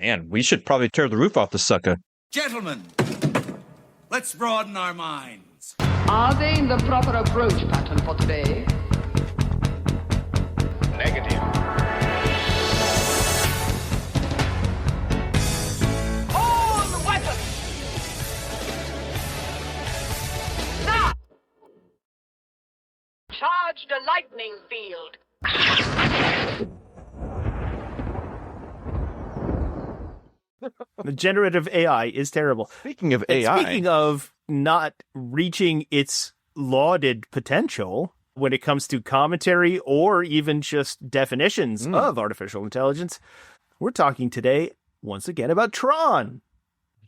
Man, we should probably tear the roof off the sucker. Gentlemen, let's broaden our minds. Are they in the proper approach pattern for today? Negative. Hold weapons! Now! Charge the lightning field. The generative AI is terrible. Speaking of And AI. speaking of not reaching its lauded potential when it comes to commentary or even just definitions of artificial intelligence, we're talking today, once again, about Tron.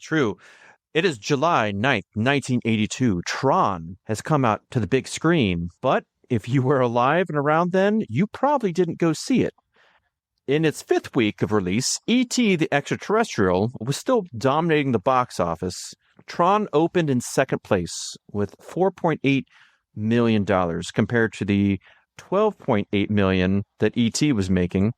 True. It is July 9th, 1982. Tron has come out to the big screen, but if you were alive and around then, you probably didn't go see it. In its fifth week of release, E.T. the Extraterrestrial was still dominating the box office. Tron opened in second place with $4.8 million compared to the $12.8 million that E.T. was making.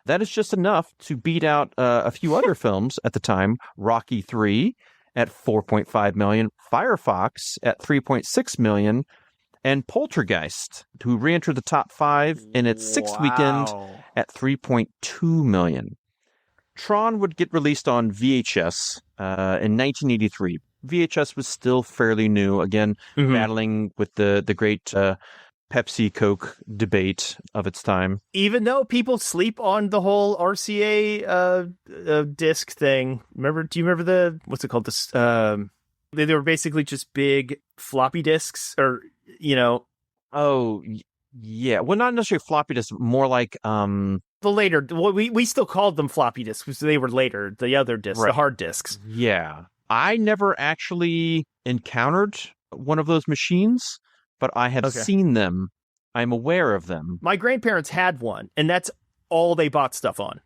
That is just enough to beat out a few other films at the time, Rocky III at $4.5 million, Firefox at $3.6 million, and Poltergeist, who re-entered the top 5 in its sixth weekend at $3.2 million. Tron would get released on VHS in 1983. VHS was still fairly new, again, battling with the great Pepsi-Coke debate of its time. Even though people sleep on the whole RCA disc thing. Do you remember what's it called? They were basically just big floppy disks, or, Oh, yeah. Well, not necessarily floppy disks, more like the later. Well, we still called them floppy disks because they were later. The other disks, Right. the hard disks. Yeah. I never actually encountered one of those machines, but I have seen them. I'm aware of them. My grandparents had one, and that's all they bought stuff on.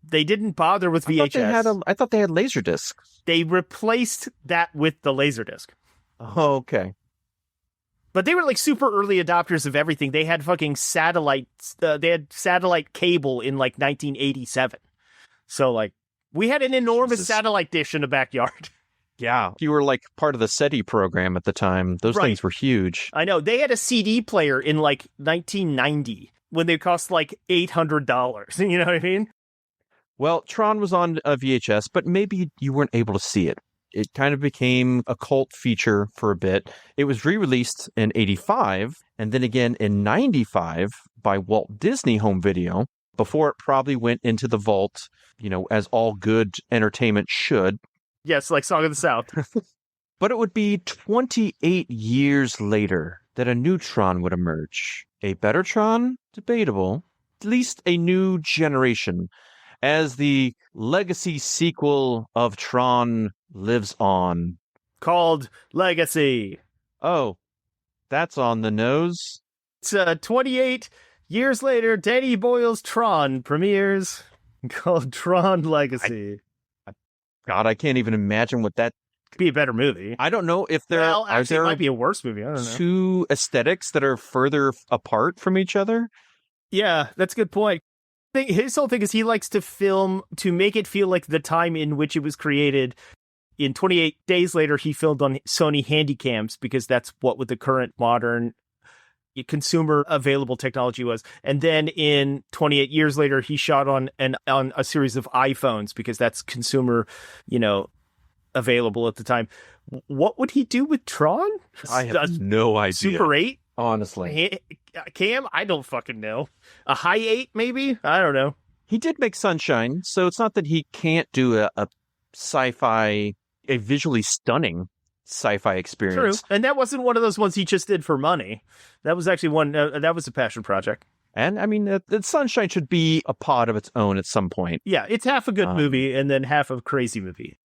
They didn't bother with VHS. I thought they had laser discs. They replaced that with the Laserdisc. Oh, okay. But they were like super early adopters of everything. They had fucking satellites. They had satellite cable in like 1987. So like we had an enormous satellite dish in the backyard. Yeah. You were like part of the SETI program at the time. Those Right. things were huge. I know. They had a CD player in like 1990 when they cost like $800. You know what I mean? Well, Tron was on a VHS, but maybe you weren't able to see it. It kind of became a cult feature for a bit. It was re-released in 85 and then again in 95 by Walt Disney Home Video before it probably went into the vault, as all good entertainment should. Yes, like Song of the South. But it would be 28 years later that a new Tron would emerge. A better Tron? Debatable. At least a new generation. As the legacy sequel of Tron lives on. Called Legacy. Oh, that's on the nose. It's 28 years later, Danny Boyle's Tron premieres called Tron Legacy. God, I can't even imagine what that Could be a better movie. I don't know if there Well, are actually, there it might be a worse movie. I don't know. two aesthetics that are further apart from each other. Yeah, that's a good point. His whole thing is he likes to film to make it feel like the time in which it was created. In 28 days later, he filmed on Sony Handycams because that's what with the current modern consumer available technology was. And then in 28 years later, he shot on a series of iPhones because that's consumer, available at the time. What would he do with Tron? I have no idea. Super 8? Honestly. Cam? I don't fucking know. A high 8, maybe? I don't know. He did make Sunshine, so it's not that he can't do a sci-fi, a visually stunning sci-fi experience. True. And that wasn't one of those ones he just did for money. That was actually one, that was a passion project. And I mean, the Sunshine should be a pod of its own at some point. Yeah, it's half a good movie and then half a crazy movie.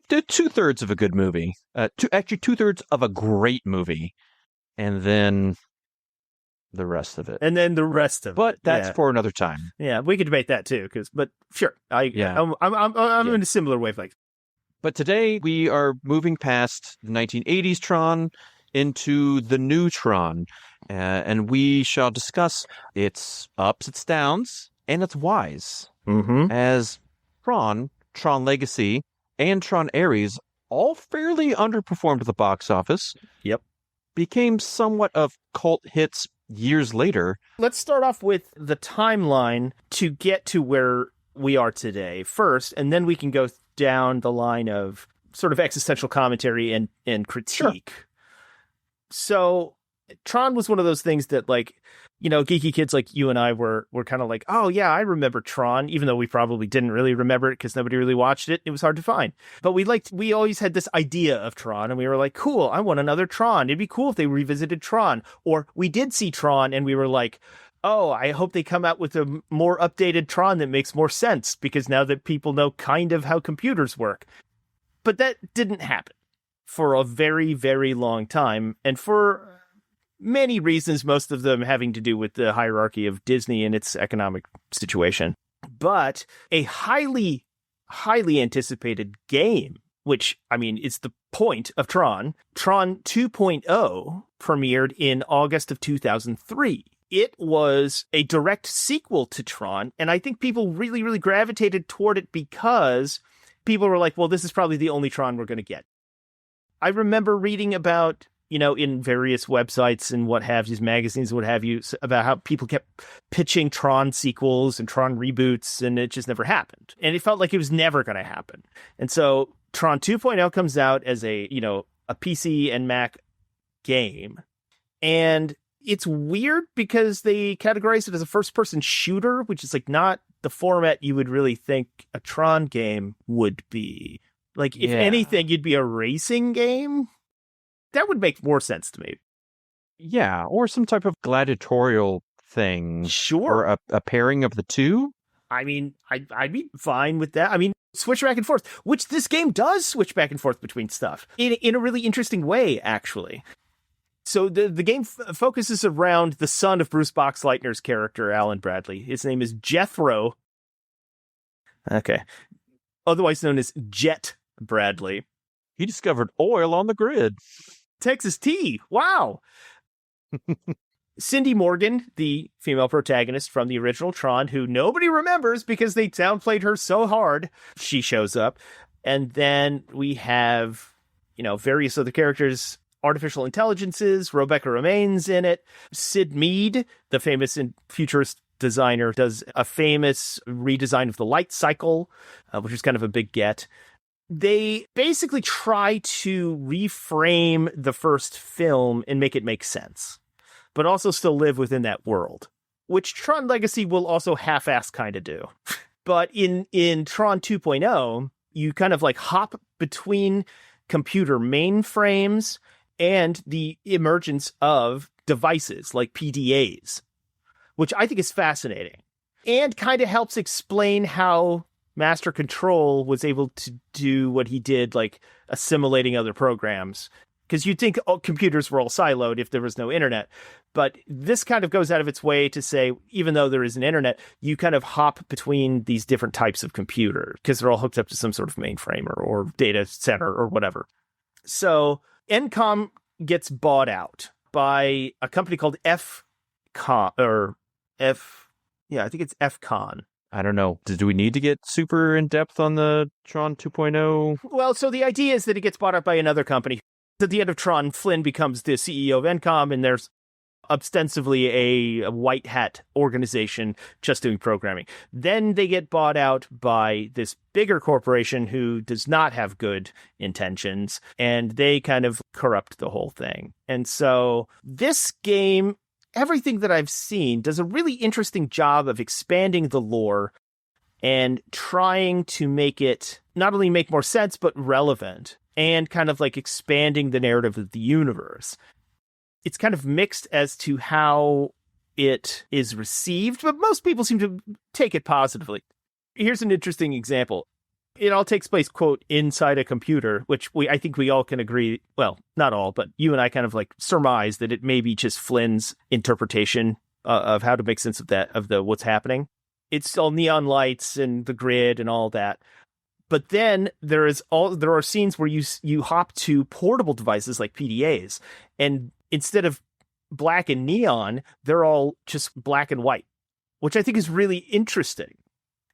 They're 2/3 of a good movie. Actually, 2/3 of a great movie. And then the rest of it. But that's for another time. Yeah, we could debate that too. But sure, I'm in a similar wavelength. But today we are moving past the 1980s Tron into the new Tron, and we shall discuss its ups, its downs, and its whys. Mm-hmm. As Tron Legacy, and Tron Ares, all fairly underperformed at the box office. Yep. Became somewhat of cult hits years later. Let's start off with the timeline to get to where we are today first, and then we can go down the line of sort of existential commentary and critique. Sure. So Tron was one of those things that, like, you know, geeky kids like you and I were kind of like, oh yeah, I remember Tron, even though we probably didn't really remember it because nobody really watched it. It was hard to find. But we always had this idea of Tron, and we were like, cool, I want another Tron. It'd be cool if they revisited Tron. Or we did see Tron, and we were like, oh, I hope they come out with a more updated Tron that makes more sense, because now that people know kind of how computers work. But that didn't happen for a very, very long time. And for many reasons, most of them having to do with the hierarchy of Disney and its economic situation. But a highly, highly anticipated game, which, I mean, is the point of Tron 2.0 premiered in August of 2003. It was a direct sequel to Tron, and I think people really, really gravitated toward it because people were like, well, this is probably the only Tron we're going to get. I remember reading about, you know, in various websites and what have you, magazines, what have you, about how people kept pitching Tron sequels and Tron reboots, and it just never happened. And it felt like it was never going to happen. And so Tron 2.0 comes out as a PC and Mac game. And it's weird because they categorize it as a first-person shooter, which is like not the format you would really think a Tron game would be. Like, if anything, you'd be a racing game. That would make more sense to me. Yeah, or some type of gladiatorial thing. Sure. Or a pairing of the two. I mean, I'd be fine with that. I mean, switch back and forth, which this game does switch back and forth between stuff in a really interesting way, actually. So the game focuses around the son of Bruce Boxleitner's character, Alan Bradley. His name is Jethro. Okay. Otherwise known as Jet Bradley. He discovered oil on the grid. Texas tea. Wow. Cindy Morgan, the female protagonist from the original Tron, who nobody remembers because they downplayed her so hard, she shows up. And then we have, you know, various other characters, artificial intelligences. Rebecca Romaine's in it. Sid Mead, the famous and futurist designer, does a famous redesign of the light cycle, which is kind of a big get. They basically try to reframe the first film and make it make sense, but also still live within that world, which Tron Legacy will also half-ass kind of do. But in Tron 2.0, you kind of like hop between computer mainframes and the emergence of devices like PDAs, which I think is fascinating and kind of helps explain how Master Control was able to do what he did, like assimilating other programs. Because you'd think computers were all siloed if there was no internet. But this kind of goes out of its way to say, even though there is an internet, you kind of hop between these different types of computer because they're all hooked up to some sort of mainframe or data center or whatever. So Encom gets bought out by a company called I think it's FCon. I don't know. Do we need to get super in depth on the Tron 2.0? Well, so the idea is that it gets bought out by another company. At the end of Tron, Flynn becomes the CEO of Encom, and there's ostensibly a white hat organization just doing programming. Then they get bought out by this bigger corporation who does not have good intentions, and they kind of corrupt the whole thing. And so this game, everything that I've seen, does a really interesting job of expanding the lore and trying to make it not only make more sense, but relevant, and kind of like expanding the narrative of the universe. It's kind of mixed as to how it is received, but most people seem to take it positively. Here's an interesting example. It all takes place, quote, inside a computer, which I think we all can agree, well, not all, but you and I kind of like surmise that it may be just Flynn's interpretation of how to make sense of that, of what's happening. It's all neon lights and the grid and all that. But then there are scenes where you hop to portable devices like PDAs, and instead of black and neon, they're all just black and white, which I think is really interesting.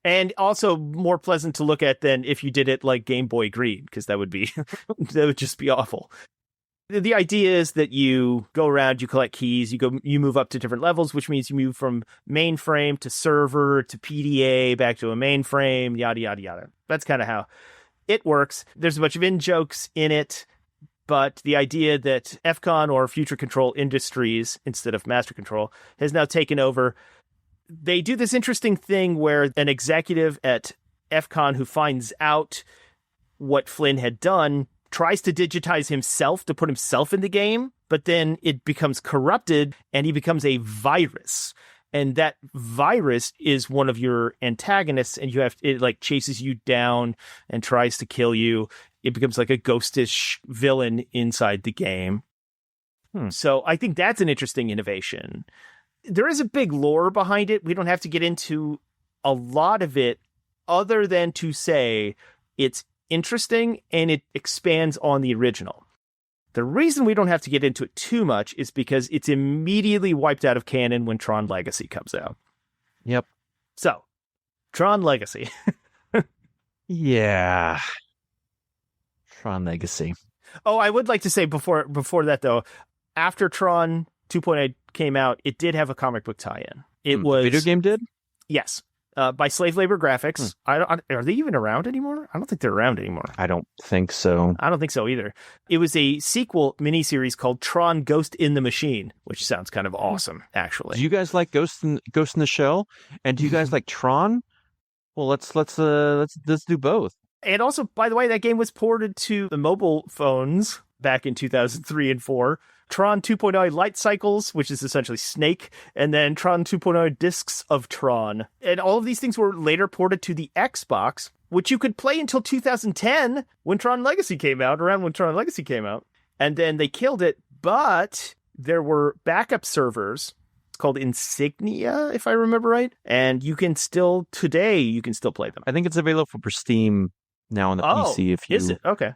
And also more pleasant to look at than if you did it like Game Boy Green, because that would be that would just be awful. The idea is that you go around, you collect keys, you move up to different levels, which means you move from mainframe to server to PDA back to a mainframe, yada, yada, yada. That's kind of how it works. There's a bunch of in-jokes in it, but the idea that FCON, or Future Control Industries instead of Master Control, has now taken over. They do this interesting thing where an executive at FCON who finds out what Flynn had done tries to digitize himself to put himself in the game, but then it becomes corrupted and he becomes a virus. And that virus is one of your antagonists, and it like chases you down and tries to kill you. It becomes like a ghostish villain inside the game. So I think that's an interesting innovation. There is a big lore behind it. We don't have to get into a lot of it other than to say it's interesting and it expands on the original. The reason we don't have to get into it too much is because it's immediately wiped out of canon when Tron Legacy comes out. Yep. So, Tron Legacy. Yeah. Tron Legacy. Oh, I would like to say before that, though, after Tron 2.0 came out, it did have a comic book tie-in. It was... The video game did? Yes. By Slave Labor Graphics. Are they even around anymore? I don't think they're around anymore. I don't think so. I don't think so either. It was a sequel miniseries called Tron Ghost in the Machine, which sounds kind of awesome, actually. Do you guys like Ghost in the Shell? And do you guys like Tron? Well, let's do both. And also, by the way, that game was ported to the mobile phones back in 2003 and 4. Tron 2.0 Light Cycles, which is essentially Snake, and then Tron 2.0 Discs of Tron. And all of these things were later ported to the Xbox, which you could play until 2010 when Tron Legacy came out, around when Tron Legacy came out. And then they killed it, but there were backup servers. It's called Insignia, if I remember right. And you can still play them. I think it's available for Steam now on the PC if you... Is it? Okay.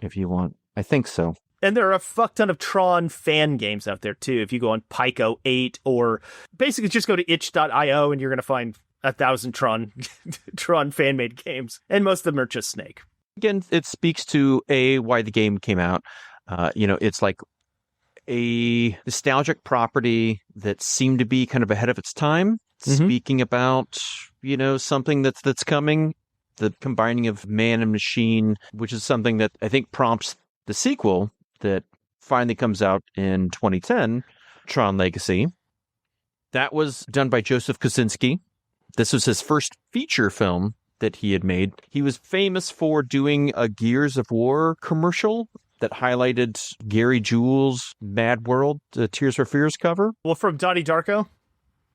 If you want. I think so. And there are a fuck ton of Tron fan games out there, too. If you go on Pico 8 or basically just go to itch.io and you're going to find 1,000 Tron fan-made games. And most of them are just Snake. Again, it speaks to, why the game came out. It's like a nostalgic property that seemed to be kind of ahead of its time. Speaking about, something that's coming. The combining of man and machine, which is something that I think prompts the sequel that finally comes out in 2010, Tron Legacy. That was done by Joseph Kosinski. This was his first feature film that he had made. He was famous for doing a Gears of War commercial that highlighted Gary Jules' Mad World, the Tears for Fears cover. Well, from Donnie Darko?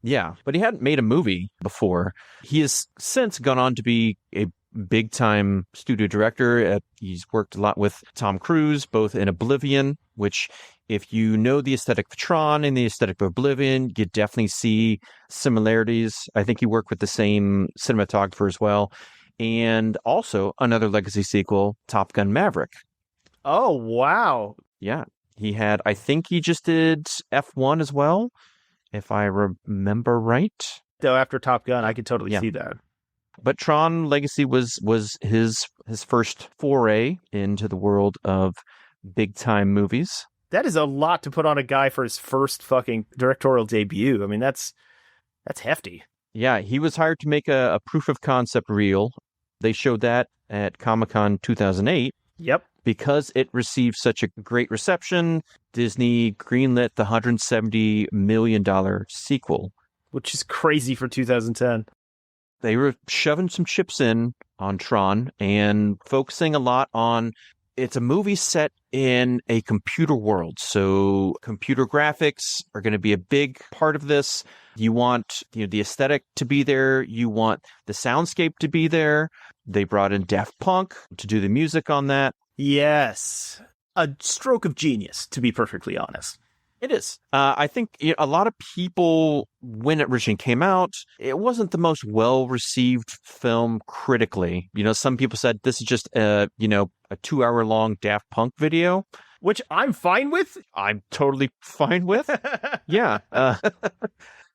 Yeah, but he hadn't made a movie before. He has since gone on to be a big-time studio director. He's worked a lot with Tom Cruise, both in Oblivion, which if you know the aesthetic of Tron and the aesthetic of Oblivion, you definitely see similarities. I think he worked with the same cinematographer as well. And also another Legacy sequel, Top Gun Maverick. Oh, wow. Yeah. I think he just did F1 as well, if I remember right. Though after Top Gun, I could totally see that. But Tron Legacy was his first foray into the world of big-time movies. That is a lot to put on a guy for his first fucking directorial debut. I mean, that's hefty. Yeah, he was hired to make a proof of concept reel. They showed that at Comic-Con 2008. Yep. Because it received such a great reception, Disney greenlit the $170 million sequel. Which is crazy for 2010. They were shoving some chips in on Tron and focusing a lot on, it's a movie set in a computer world. So computer graphics are going to be a big part of this. You want the aesthetic to be there. You want the soundscape to be there. They brought in Daft Punk to do the music on that. Yes. A stroke of genius, to be perfectly honest. It is. I think a lot of people, when it originally came out, it wasn't the most well-received film critically. Some people said this is just a 2-hour-long Daft Punk video. Which I'm fine with. I'm totally fine with. Yeah.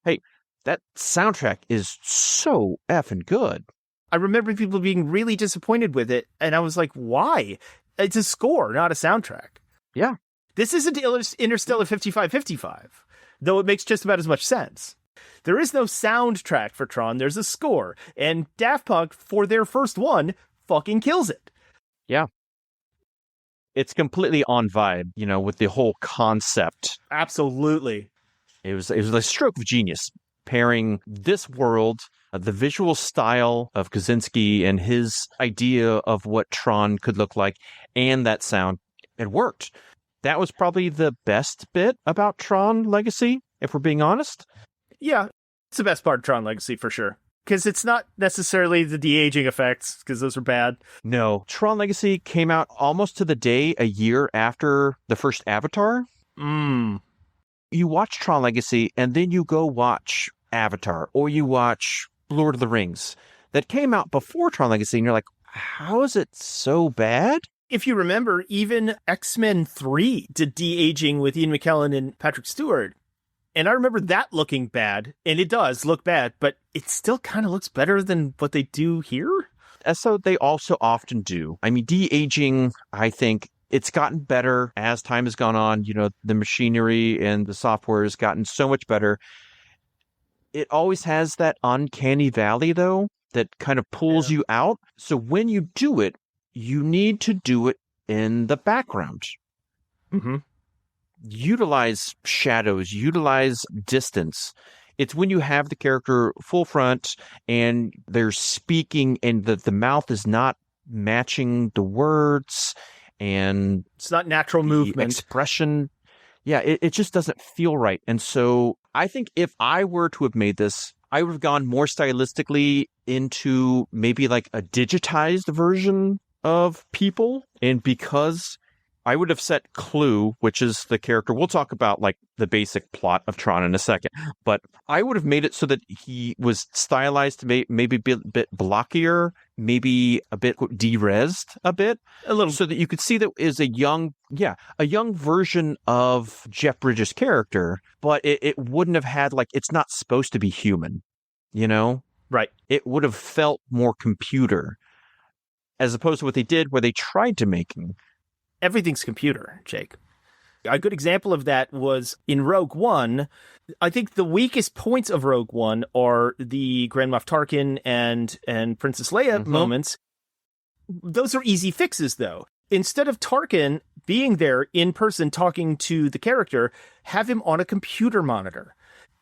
Hey, That soundtrack is so effing good. I remember people being really disappointed with it, and I was like, why? It's a score, not a soundtrack. Yeah. This isn't Interstellar 5555, though it makes just about as much sense. There is no soundtrack for Tron, there's a score, and Daft Punk, for their first one, fucking kills it. Yeah. It's completely on vibe, with the whole concept. Absolutely. It was a stroke of genius, pairing this world, the visual style of Kosinski and his idea of what Tron could look like, and that sound. It worked. That was probably the best bit about Tron Legacy, if we're being honest. Yeah, it's the best part of Tron Legacy for sure. Because it's not necessarily the de-aging effects, because those are bad. No, Tron Legacy came out almost to the day a year after the first Avatar. You watch Tron Legacy, and then you go watch Avatar, or you watch Lord of the Rings. That came out before Tron Legacy, and you're like, how is it so bad? If you remember, even X-Men 3 did de-aging with Ian McKellen and Patrick Stewart. And I remember that looking bad, and it does look bad, but it still kind of looks better than what they do here. So they also often do. I mean, de-aging, I think it's gotten better as time has gone on. The machinery and the software has gotten so much better. It always has that uncanny valley, though, that kind of pulls you out. So when you do it, you need to do it in the background. Mm-hmm. Utilize shadows, utilize distance. It's when you have the character full front and they're speaking and the mouth is not matching the words and it's not natural movement. Expression. Yeah, it just doesn't feel right. And so I think if I were to have made this, I would have gone more stylistically into maybe like a digitized version of people. And because I would have set Clue, which is the character. We'll talk about like the basic plot of Tron in a second, but I would have made it so that he was stylized, maybe a bit blockier, maybe a bit de-resed a little, so that you could see that is a young version of Jeff Bridges' character, but it wouldn't have had it's not supposed to be human, Right. It would have felt more computer, as opposed to what they did, where they tried to make him. Everything's computer, Jake. A good example of that was in Rogue One. I think the weakest points of Rogue One are the Grand Moff Tarkin and Princess Leia moments. Those are easy fixes, though. Instead of Tarkin being there in person talking to the character, have him on a computer monitor.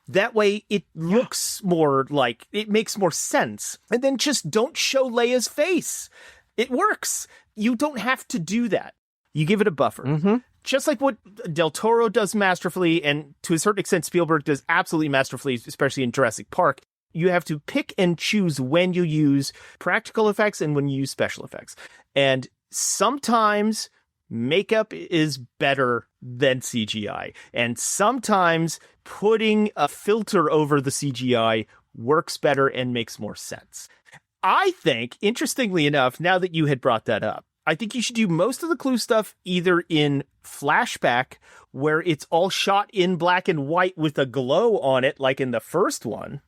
That way it looks more like, it makes more sense. And then just don't show Leia's face. It works. You don't have to do that. You give it a buffer. Mm-hmm. Just like what Del Toro does masterfully, and to a certain extent Spielberg does absolutely masterfully, especially in Jurassic Park. You have to pick and choose when you use practical effects and when you use special effects. And sometimes makeup is better than CGI. And sometimes putting a filter over the CGI works better and makes more sense. I think, interestingly enough, now that you had brought that up, I think you should do most of the Clue stuff either in flashback, where it's all shot in black and white with a glow on it, like in the first one,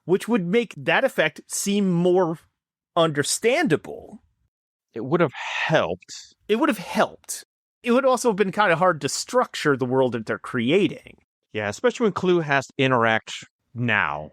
which would make that effect seem more understandable. It would have helped. It would have helped. It would also have been kind of hard to structure the world that they're creating. Yeah, especially when Clue has to interact now,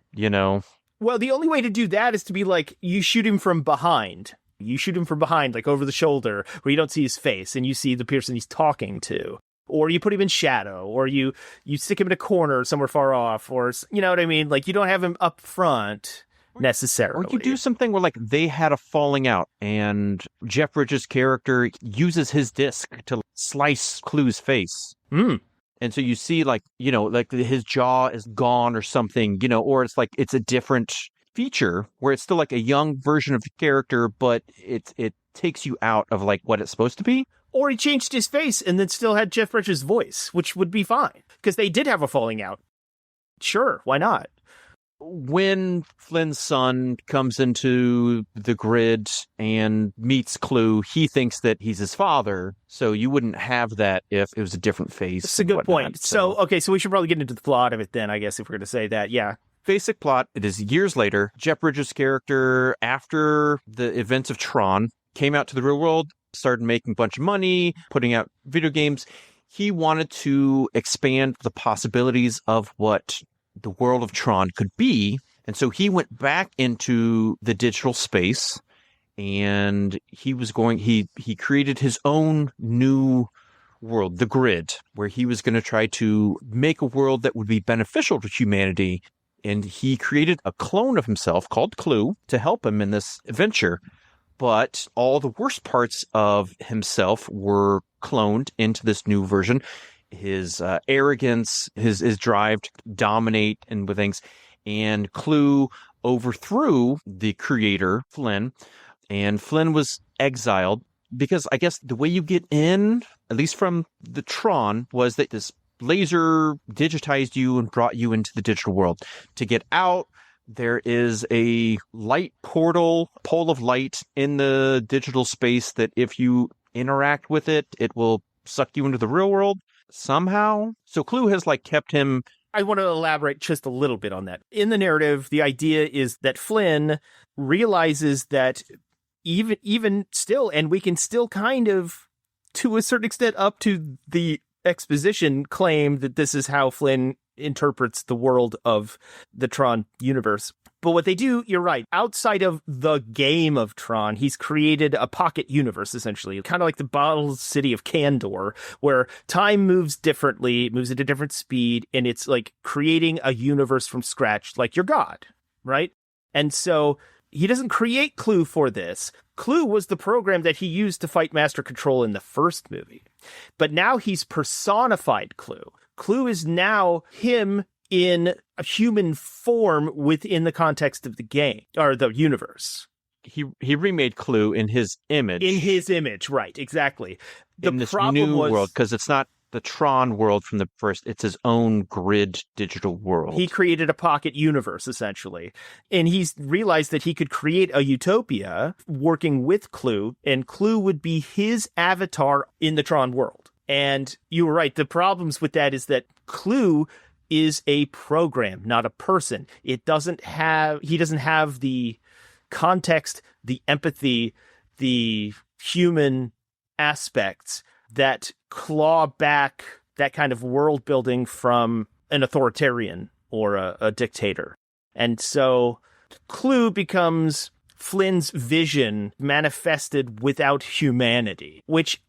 Well, the only way to do that is to be like, you shoot him from behind. You shoot him from behind, like over the shoulder, where you don't see his face and you see the person he's talking to. Or you put him in shadow, or you stick him in a corner somewhere far off, or, you know what I mean? Like, you don't have him up front necessarily. Or you do something where, like, they had a falling out and Jeff Bridges' character uses his disc to slice Clue's face. And so you see, like, like his jaw is gone or something, or it's like it's a different feature where it's still like a young version of the character, but it takes you out of like what it's supposed to be. Or he changed his face and then still had Jeff Bridges' voice, which would be fine because they did have a falling out. Sure, why not? When Flynn's son comes into the grid and meets Clue, he thinks that he's his father. So you wouldn't have that if it was a different face. That's a good point. So we should probably get into the plot of it then, I guess, if we're going to say that. Yeah. Basic plot, it is years later. Jeff Bridges' character, after the events of Tron, came out to the real world, started making a bunch of money, putting out video games. He wanted to expand the possibilities of what the world of Tron could be. And so he went back into the digital space and he created his own new world, the grid, where he was going to try to make a world that would be beneficial to humanity. And he created a clone of himself called Clue to help him in this adventure. But all the worst parts of himself were cloned into this new version. His arrogance, his drive to dominate and with things. And Clue overthrew the creator, Flynn, and Flynn was exiled because I guess the way you get in, at least from the Tron, was that this laser digitized you and brought you into the digital world. To get out, there is a light portal, pole of light in the digital space that if you interact with it, it will suck you into the real world somehow. So Clue has kept him. I want to elaborate just a little bit on that. In the narrative, the idea is that Flynn realizes that even still, and we can still kind of, to a certain extent, up to the exposition, claim that this is how Flynn interprets the world of the Tron universe. But what they do, you're right, outside of the game of Tron, he's created a pocket universe, essentially, kind of like the bottled city of Kandor, where time moves differently, it moves at a different speed, and it's like creating a universe from scratch, like your God, right? And so he doesn't create Clue for this. Clue was the program that he used to fight Master Control in the first movie. But now he's personified Clue. Clue is now him in a human form within the context of the game, or the universe. He remade Clue in his image. In his image, right, exactly. In this new world, because it's not the Tron world from the first, it's his own grid digital world. He created a pocket universe, essentially. And he's realized that he could create a utopia working with Clue, and Clue would be his avatar in the Tron world. And you were right, the problems with that is that Clue is a program, not a person. He doesn't have the context, the empathy, the human aspects that claw back that kind of world building from an authoritarian or a dictator. And so Clue becomes Flynn's vision manifested without humanity, which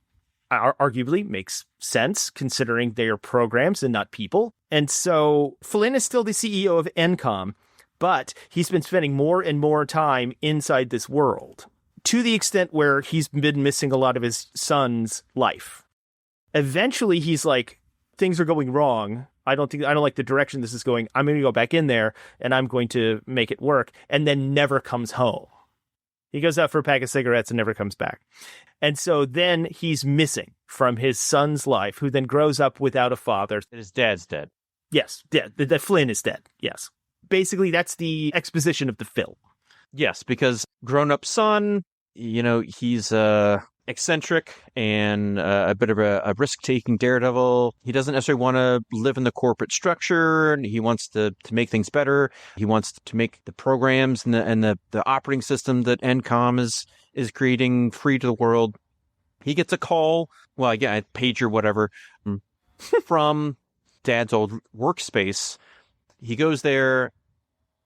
arguably makes sense considering they are programs and not people. And so Flynn is still the CEO of Encom, but he's been spending more and more time inside this world to the extent where he's been missing a lot of his son's life. Eventually he's like, things are going wrong. I don't like the direction this is going. I'm going to go back in there and I'm going to make it work. And then never comes home. He goes out for a pack of cigarettes and never comes back. And so then he's missing from his son's life, who then grows up without a father. His dad's dead. Yes, dead. That Flynn is dead. Yes. Basically, that's the exposition of the film. Yes, because grown-up son, he's eccentric and a bit of a risk-taking daredevil. He doesn't necessarily want to live in the corporate structure, and he wants to make things better. He wants to make the programs and the operating system that Encom is creating free to the world. He gets a call, a pager, whatever, from Dad's old workspace. He goes there.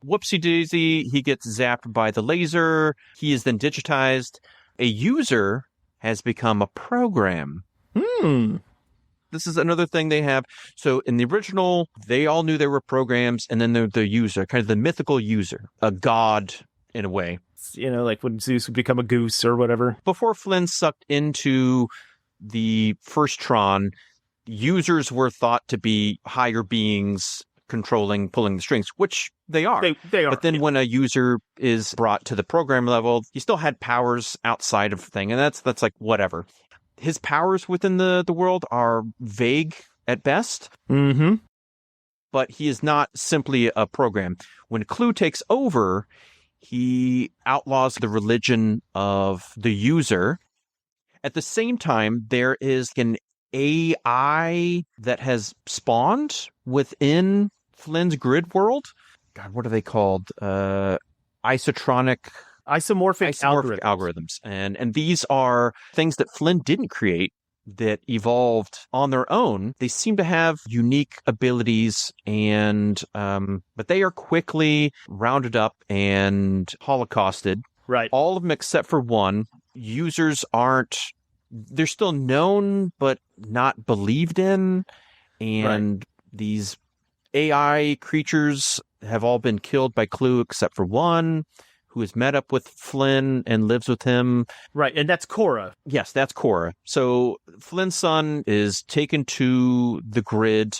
Whoopsie daisy, he gets zapped by the laser. He is then digitized. A user has become a program. This is another thing they have. So in the original, they all knew there were programs, and then the user, kind of the mythical user, a god in a way. Like when Zeus would become a goose or whatever. Before Flynn sucked into the first Tron, users were thought to be higher beings pulling the strings, which they are. They are. But then when a user is brought to the program level, he still had powers outside of the thing, and that's like whatever. His powers within the world are vague at best. Mm-hmm. but he is not simply a program. When Clue takes over, he outlaws the religion of the user. At the same time, there is an AI that has spawned within Flynn's grid world. God, what are they called? Isomorphic algorithms. And these are things that Flynn didn't create, that evolved on their own. They seem to have unique abilities, and but they are quickly rounded up and holocausted. Right. All of them except for one. Users they're still known, but not believed in. And these AI creatures have all been killed by Clue except for one, who has met up with Flynn and lives with him. Right, and that's Cora. Yes, that's Cora. So Flynn's son is taken to the grid.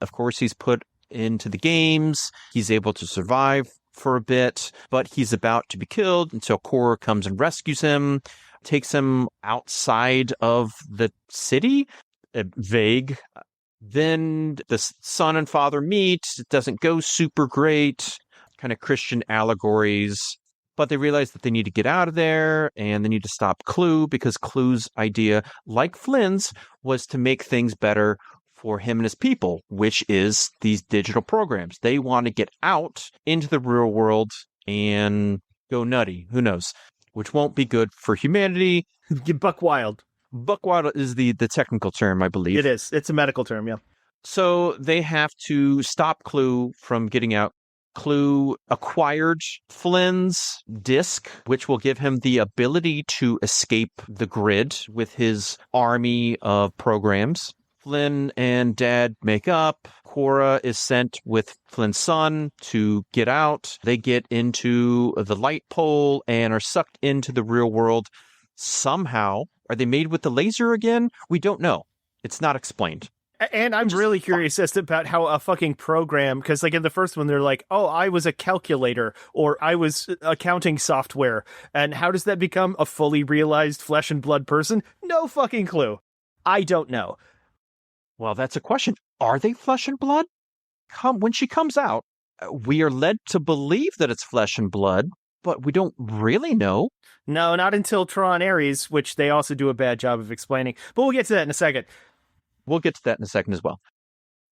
Of course, he's put into the games. He's able to survive for a bit, but he's about to be killed until Cora comes and rescues him, takes him outside of the city. Vague. Then the son and father meet. It doesn't go super great. Kind of Christian allegories. But they realize that they need to get out of there, and they need to stop Clue, because Clue's idea, like Flynn's, was to make things better for him and his people, which is these digital programs. They want to get out into the real world and go nutty. Who knows? Which won't be good for humanity. Get buck wild. Buck wild is the technical term, I believe. It is. It's a medical term, yeah. So they have to stop Clue from getting out. Clue acquired Flynn's disc, which will give him the ability to escape the grid with his army of programs. Flynn and Dad make up. Cora is sent with Flynn's son to get out. They get into the light pole and are sucked into the real world somehow. Are they made with the laser again? We don't know. It's not explained. And I'm really curious as to about how a fucking program, because like in the first one, they're like, oh, I was a calculator, or I was accounting software. And how does that become a fully realized flesh and blood person? No fucking clue. I don't know. Well, that's a question. Are they flesh and blood? When she comes out, we are led to believe that it's flesh and blood, but we don't really know. No, not until Tron Ares, which they also do a bad job of explaining. But we'll get to that in a second. We'll get to that in a second as well.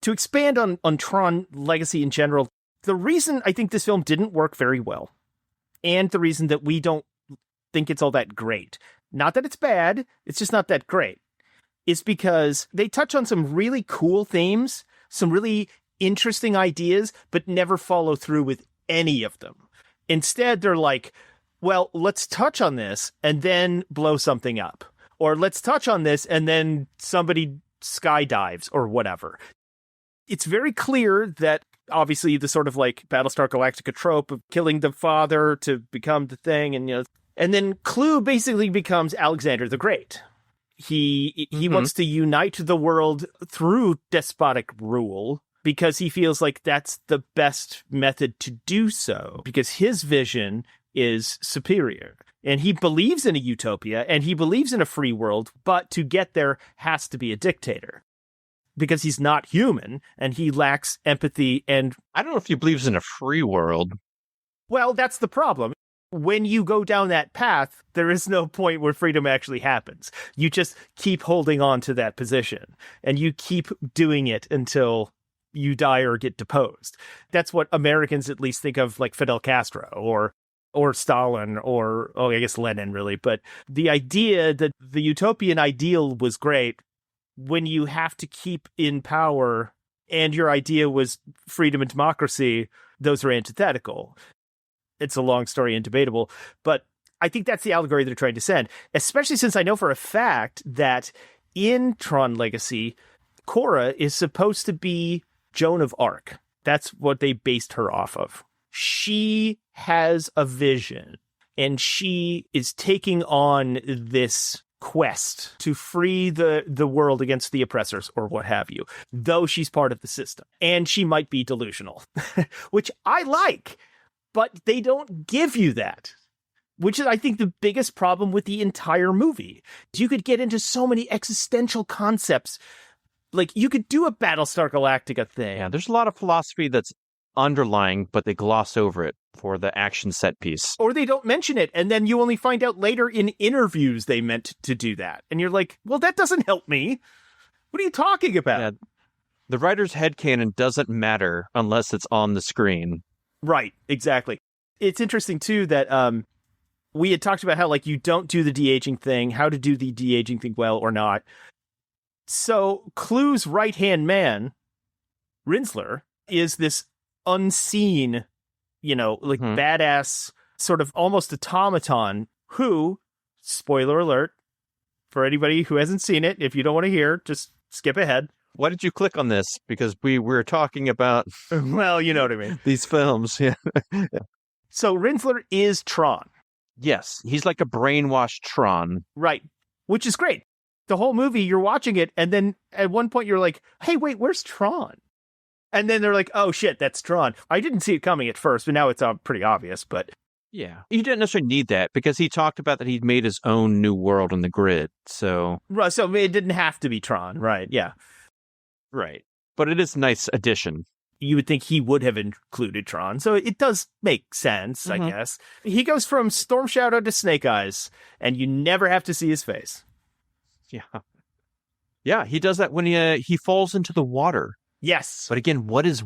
To expand on Tron Legacy in general, the reason I think this film didn't work very well, and the reason that we don't think it's all that great, not that it's bad, it's just not that great, is because they touch on some really cool themes, some really interesting ideas, but never follow through with any of them. Instead, they're like, well, let's touch on this and then blow something up. Or let's touch on this and then somebody skydives or whatever. It's very clear that obviously the sort of like Battlestar Galactica trope of killing the father to become the thing, and then Clue basically becomes Alexander the Great. He wants to unite the world through despotic rule because he feels like that's the best method to do so, because his vision is superior. And he believes in a utopia, and he believes in a free world, but to get there has to be a dictator. Because he's not human, and he lacks empathy and... I don't know if he believes in a free world. Well, that's the problem. When you go down that path, there is no point where freedom actually happens. You just keep holding on to that position, and you keep doing it until you die or get deposed. That's what Americans at least think of, like Fidel Castro, or Stalin, or, I guess Lenin, really. But the idea that the utopian ideal was great when you have to keep in power and your idea was freedom and democracy, those are antithetical. It's a long story and debatable, but I think that's the allegory they're trying to send, especially since I know for a fact that in Tron Legacy, Cora is supposed to be Joan of Arc. That's what they based her off of. She has a vision, and she is taking on this quest to free the world against the oppressors or what have you, though she's part of the system. And she might be delusional, which I like, but they don't give you that, which is, I think, the biggest problem with the entire movie. You could get into so many existential concepts Like, you could do a Battlestar Galactica thing. Yeah, there's a lot of philosophy that's underlying, but they gloss over it for the action set piece. Or they don't mention it, and then you only find out later in interviews they meant to do that. And you're like, well, that doesn't help me. What are you talking about? Yeah, the writer's headcanon doesn't matter unless it's on the screen. Right, exactly. It's interesting, too, that we had talked about how, like, you don't do the de-aging thing, how to do the de-aging thing well or not. So Clue's right-hand man, Rinsler, is this unseen, badass sort of almost automaton who, spoiler alert, for anybody who hasn't seen it, if you don't want to hear, just skip ahead. Why did you click on this? Because we were talking about well, you know what I mean. these films. Yeah. So Rinsler is Tron. Yes, he's like a brainwashed Tron. Right, which is great. The whole movie, you're watching it, and then at one point you're like, hey, wait, where's Tron? And then they're like, oh, shit, that's Tron. I didn't see it coming at first, but now it's pretty obvious. But yeah, he didn't necessarily need that because he talked about that he'd made his own new world on the grid. So it didn't have to be Tron, right? Yeah. Right. But it is a nice addition. You would think he would have included Tron. So it does make sense, I guess. He goes from Storm Shadow to Snake Eyes, and you never have to see his face. Yeah. Yeah, he does that when he falls into the water. Yes. But again, what is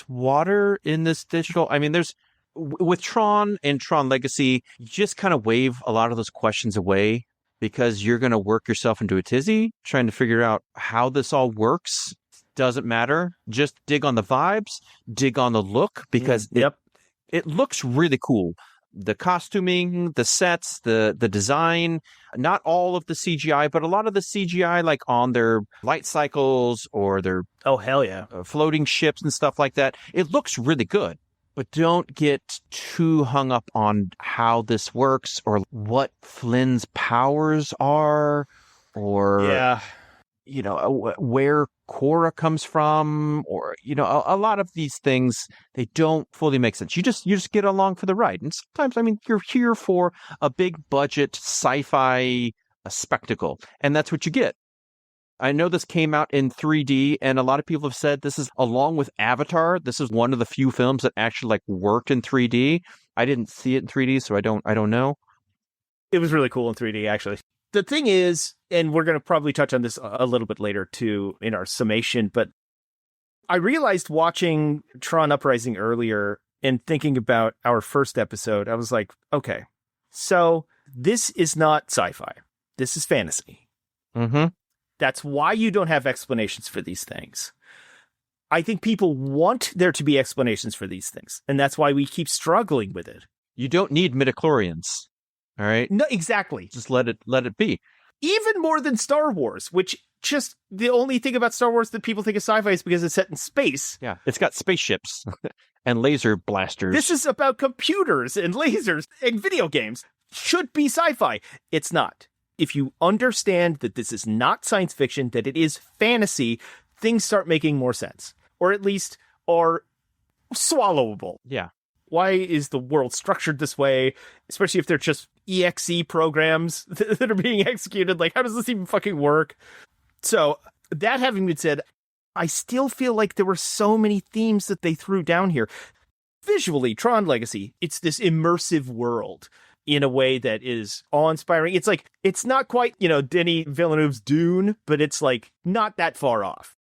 water in this digital? I mean, there's with Tron and Tron Legacy, you just kind of wave a lot of those questions away because you're going to work yourself into a tizzy trying to figure out how this all works. Doesn't matter. Just dig on the vibes, dig on the look, because it looks really cool. The costuming, the sets, the design, not all of the CGI, but a lot of the CGI, like on their light cycles or their floating ships and stuff like that. It looks really good, but don't get too hung up on how this works or what Flynn's powers are or where Cora comes from, or a lot of these things, they don't fully make sense. You just get along for the ride, and sometimes, I mean, you're here for a big budget sci-fi spectacle, and that's what you get. I know this came out in 3D, and a lot of people have said this is, along with Avatar, this is one of the few films that actually worked in 3D. I didn't see it in 3D, so I don't know. It was really cool in 3D, actually. The thing is, and we're going to probably touch on this a little bit later too in our summation, but I realized watching Tron Uprising earlier and thinking about our first episode, I was like, okay, so this is not sci-fi. This is fantasy. Mm-hmm. That's why you don't have explanations for these things. I think people want there to be explanations for these things, and that's why we keep struggling with it. You don't need midichlorians. All right. No, exactly. Just let it be. Even more than Star Wars, which just the only thing about Star Wars that people think is sci-fi is because it's set in space. Yeah, it's got spaceships and laser blasters. This is about computers and lasers and video games. Should be sci-fi. It's not. If you understand that this is not science fiction, that it is fantasy, things start making more sense. Or at least are swallowable. Yeah. Why is the world structured this way? Especially if they're just EXE programs that are being executed. Like, how does this even fucking work? So, that having been said, I still feel like there were so many themes that they threw down here. Visually, Tron Legacy, it's this immersive world in a way that is awe-inspiring. It's like, it's not quite, Denis Villeneuve's Dune, but it's like not that far off.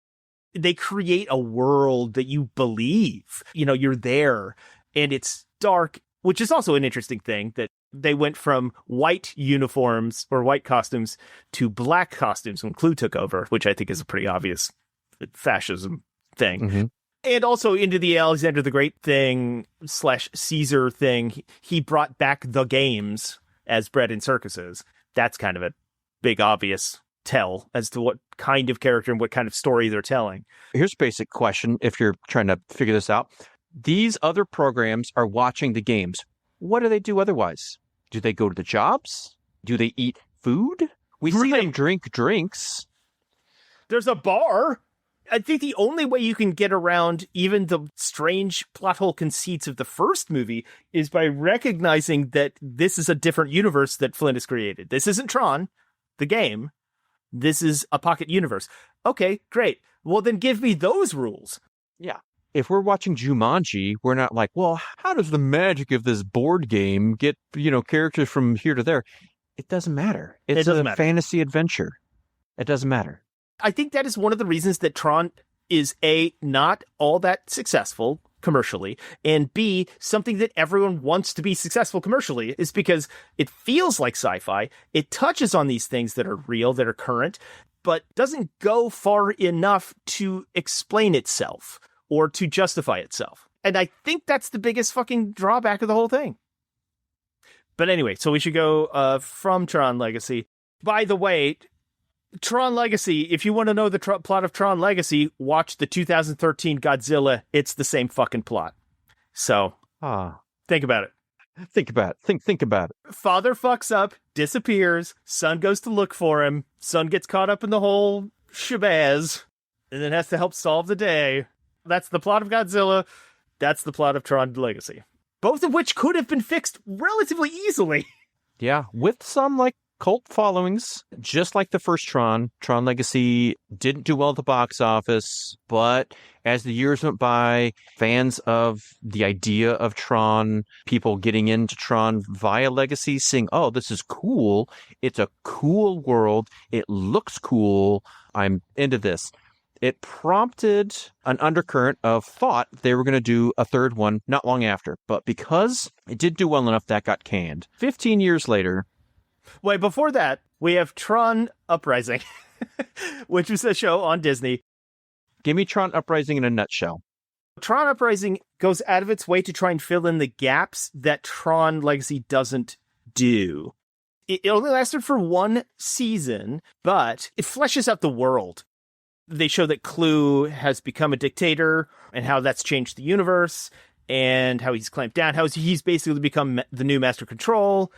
They create a world that you believe, you're there. And it's dark, which is also an interesting thing that they went from white uniforms or white costumes to black costumes when Clue took over, which I think is a pretty obvious fascism thing. Mm-hmm. And also into the Alexander the Great thing / Caesar thing. He brought back the games as bread in circuses. That's kind of a big obvious tell as to what kind of character and what kind of story they're telling. Here's a basic question if you're trying to figure this out. These other programs are watching the games. What do they do otherwise? Do they go to the jobs? Do they eat food? We see them drink drinks. There's a bar. I think the only way you can get around even the strange plot hole conceits of the first movie is by recognizing that this is a different universe that Flynn has created. This isn't Tron, the game. This is a pocket universe. Okay, great. Well, then give me those rules. Yeah. If we're watching Jumanji, we're not like, well, how does the magic of this board game get, characters from here to there? It doesn't matter. It's a fantasy adventure. It doesn't matter. I think that is one of the reasons that Tron is A, not all that successful commercially, and B, something that everyone wants to be successful commercially, is because it feels like sci-fi. It touches on these things that are real, that are current, but doesn't go far enough to explain itself or to justify itself. And I think that's the biggest fucking drawback of the whole thing. But anyway, so we should go from Tron Legacy. By the way, Tron Legacy, if you want to know the plot of Tron Legacy, watch the 2013 Godzilla. It's the same fucking plot. So, think about it. Think about it. Think about it. Father fucks up, disappears, son goes to look for him, son gets caught up in the whole shabazz, and then has to help solve the day. That's the plot of Godzilla. That's the plot of Tron Legacy. Both of which could have been fixed relatively easily. Yeah, with some, cult followings, just like the first Tron. Tron Legacy didn't do well at the box office, but as the years went by, fans of the idea of Tron, people getting into Tron via Legacy, saying, oh, this is cool. It's a cool world. It looks cool. I'm into this. It prompted an undercurrent of thought they were going to do a third one not long after. But because it did do well enough, that got canned. 15 years later. Wait, before that, we have Tron Uprising, which was a show on Disney. Give me Tron Uprising in a nutshell. Tron Uprising goes out of its way to try and fill in the gaps that Tron Legacy doesn't do. It only lasted for one season, but it fleshes out the world. They show that Clue has become a dictator and how that's changed the universe and how he's clamped down, how he's basically become the new Master Control.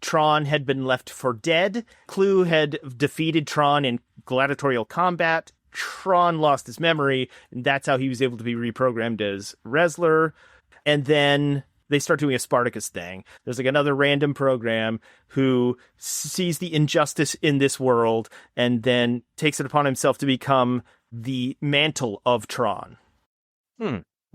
Tron had been left for dead. Clue had defeated Tron in gladiatorial combat. Tron lost his memory, and that's how he was able to be reprogrammed as Wrestler. And then they start doing a Spartacus thing. There's another random program who sees the injustice in this world and then takes it upon himself to become the mantle of Tron.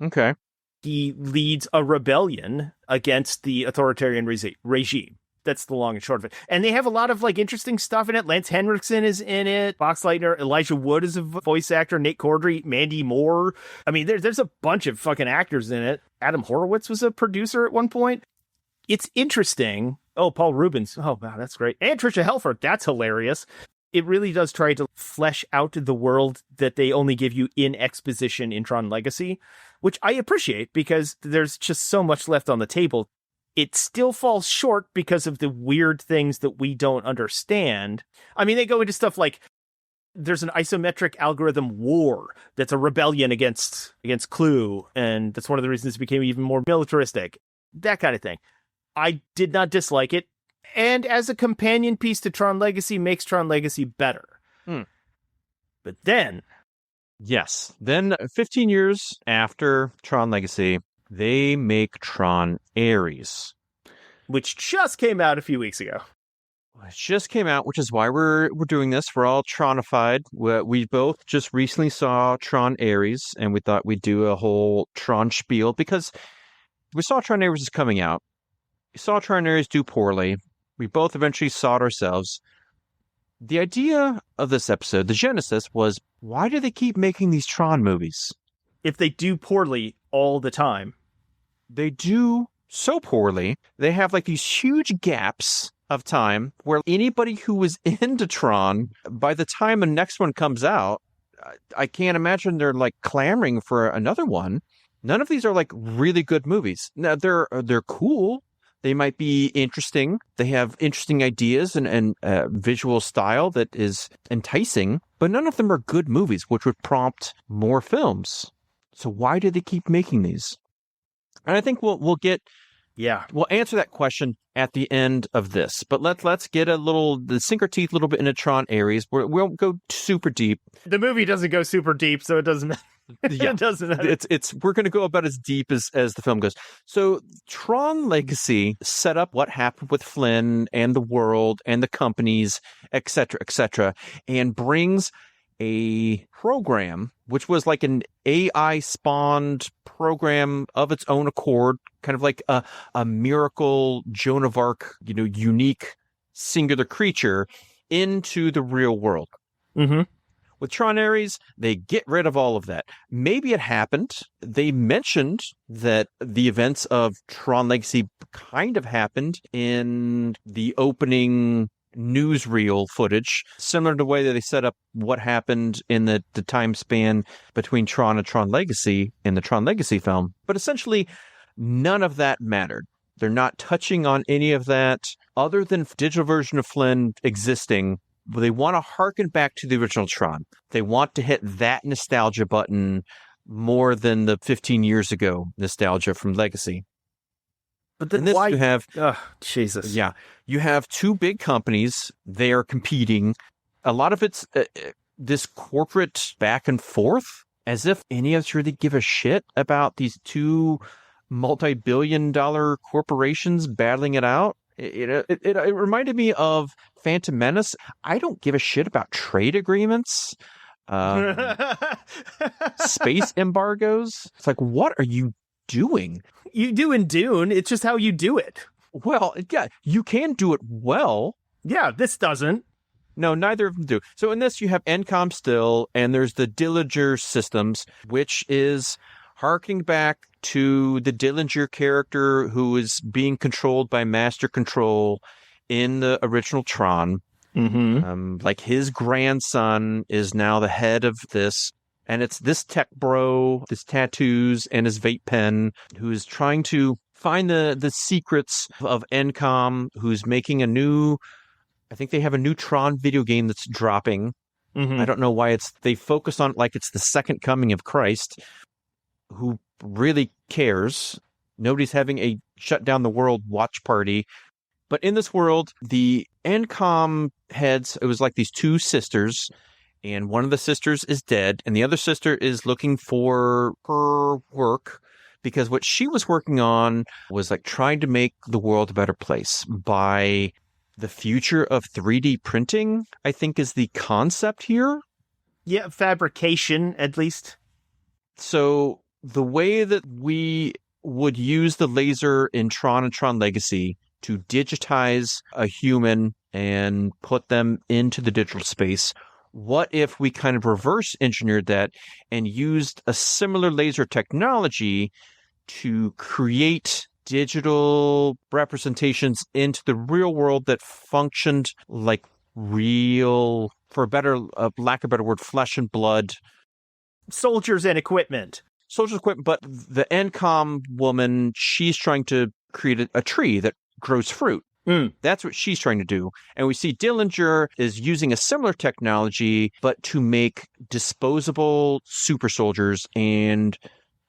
Okay. He leads a rebellion against the authoritarian regime. That's the long and short of it. And they have a lot of interesting stuff in it. Lance Henriksen is in it. Boxleitner, Elijah Wood is a voice actor. Nate Cordry, Mandy Moore. I mean, there's a bunch of fucking actors in it. Adam Horowitz was a producer at one point. It's interesting. Oh, Paul Rubens. Oh, wow, that's great. And Trisha Helfer. That's hilarious. It really does try to flesh out the world that they only give you in exposition in Tron Legacy, which I appreciate because there's just so much left on the table. It still falls short because of the weird things that we don't understand. I mean, they go into stuff like there's an isometric algorithm war that's a rebellion against Clue, and that's one of the reasons it became even more militaristic. That kind of thing. I did not dislike it, and as a companion piece to Tron Legacy, makes Tron Legacy better. But then... Yes. Then 15 years after Tron Legacy, they make Tron Ares, which just came out a few weeks ago. It just came out, which is why we're doing this. We're all Tronified. We both just recently saw Tron Ares, and we thought we'd do a whole Tron spiel because we saw Tron Ares is coming out. We saw Tron Ares do poorly. We both eventually saw it ourselves. The idea of this episode, the genesis, was why do they keep making these Tron movies? If they do poorly all the time. They do so poorly. They have these huge gaps of time where anybody who was into Tron, by the time the next one comes out, I can't imagine they're clamoring for another one. None of these are really good movies. Now they're cool. They might be interesting. They have interesting ideas and visual style that is enticing, but none of them are good movies, which would prompt more films. So why do they keep making these? And I think we'll answer that question at the end of this. But let's get sink our teeth a little bit into Tron Ares. We won't go super deep. The movie doesn't go super deep, so it doesn't matter. Yeah, It doesn't matter. it's we're going to go about as deep as the film goes. So Tron Legacy set up what happened with Flynn and the world and the companies, etc., and brings a program which was like an AI spawned program of its own accord, kind of like a miracle Joan of Arc, unique singular creature into the real world. Mm-hmm. With Tron Ares, they get rid of all of that. Maybe it happened. They mentioned that the events of Tron Legacy kind of happened in the opening newsreel footage, similar to the way that they set up what happened in the time span between Tron and Tron Legacy in the Tron Legacy film. But essentially, none of that mattered. They're not touching on any of that other than digital version of Flynn existing. They want to harken back to the original Tron. They want to hit that nostalgia button more than the 15 years ago nostalgia from Legacy. But then this why? You have, Jesus. Yeah, you have two big companies. They are competing. A lot of it's this corporate back and forth, as if any of us really give a shit about these two multi-billion-dollar corporations battling it out. It reminded me of Phantom Menace. I don't give a shit about trade agreements, space embargoes. It's like, what are you doing? You do in Dune. It's just how you do it. Well, yeah, you can do it well. Yeah, this doesn't. No, neither of them do. So in this, you have Encom still, and there's the Dillinger Systems, which is harking back to the Dillinger character who is being controlled by Master Control in the original Tron. Mm-hmm. Like his grandson is now the head of this, and it's this tech bro, his tattoos and his vape pen, who is trying to find the secrets of Encom, who's making I think they have a new Tron video game that's dropping. Mm-hmm. I don't know why they focus on it like it's the second coming of Christ. Who really cares? Nobody's having a shut down the world watch party. But in this world, the Encom heads, it was like these two sisters, and one of the sisters is dead, and the other sister is looking for her work because what she was working on was like trying to make the world a better place by the future of 3D printing, I think is the concept here. Yeah, fabrication, at least. So the way that we would use the laser in Tron and Tron Legacy to digitize a human and put them into the digital space, what if we kind of reverse engineered that and used a similar laser technology to create digital representations into the real world that functioned like real, for lack of a better word, flesh and blood soldiers and equipment. Social equipment, but the Encom woman, she's trying to create a tree that grows fruit. That's what she's trying to do. And we see Dillinger is using a similar technology, but to make disposable super soldiers and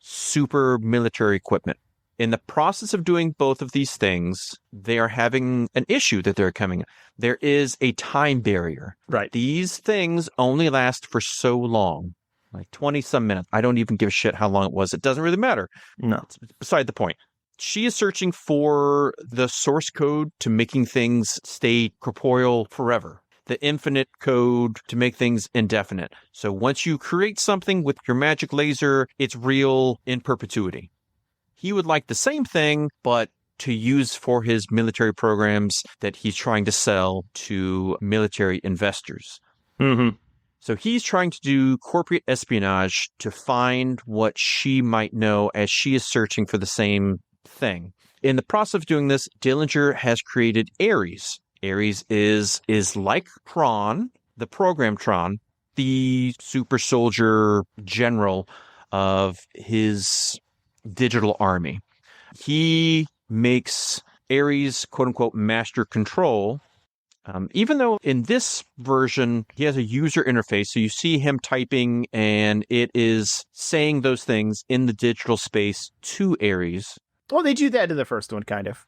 super military equipment. In the process of doing both of these things, they are having an issue that they're coming. There is a time barrier. Right. These things only last for so long. Like 20 some minutes. I don't even give a shit how long it was. It doesn't really matter. No. It's beside the point. She is searching for the source code to making things stay corporeal forever. The infinite code to make things indefinite. So once you create something with your magic laser, it's real in perpetuity. He would like the same thing, but to use for his military programs that he's trying to sell to military investors. Mm-hmm. So he's trying to do corporate espionage to find what she might know as she is searching for the same thing. In the process of doing this, Dillinger has created Ares. Ares is like Tron, the program Tron, the super soldier general of his digital army. He makes Ares, quote unquote, master control. Even though in this version, he has a user interface, so you see him typing and it is saying those things in the digital space to Ares. Well, they do that in the first one, kind of.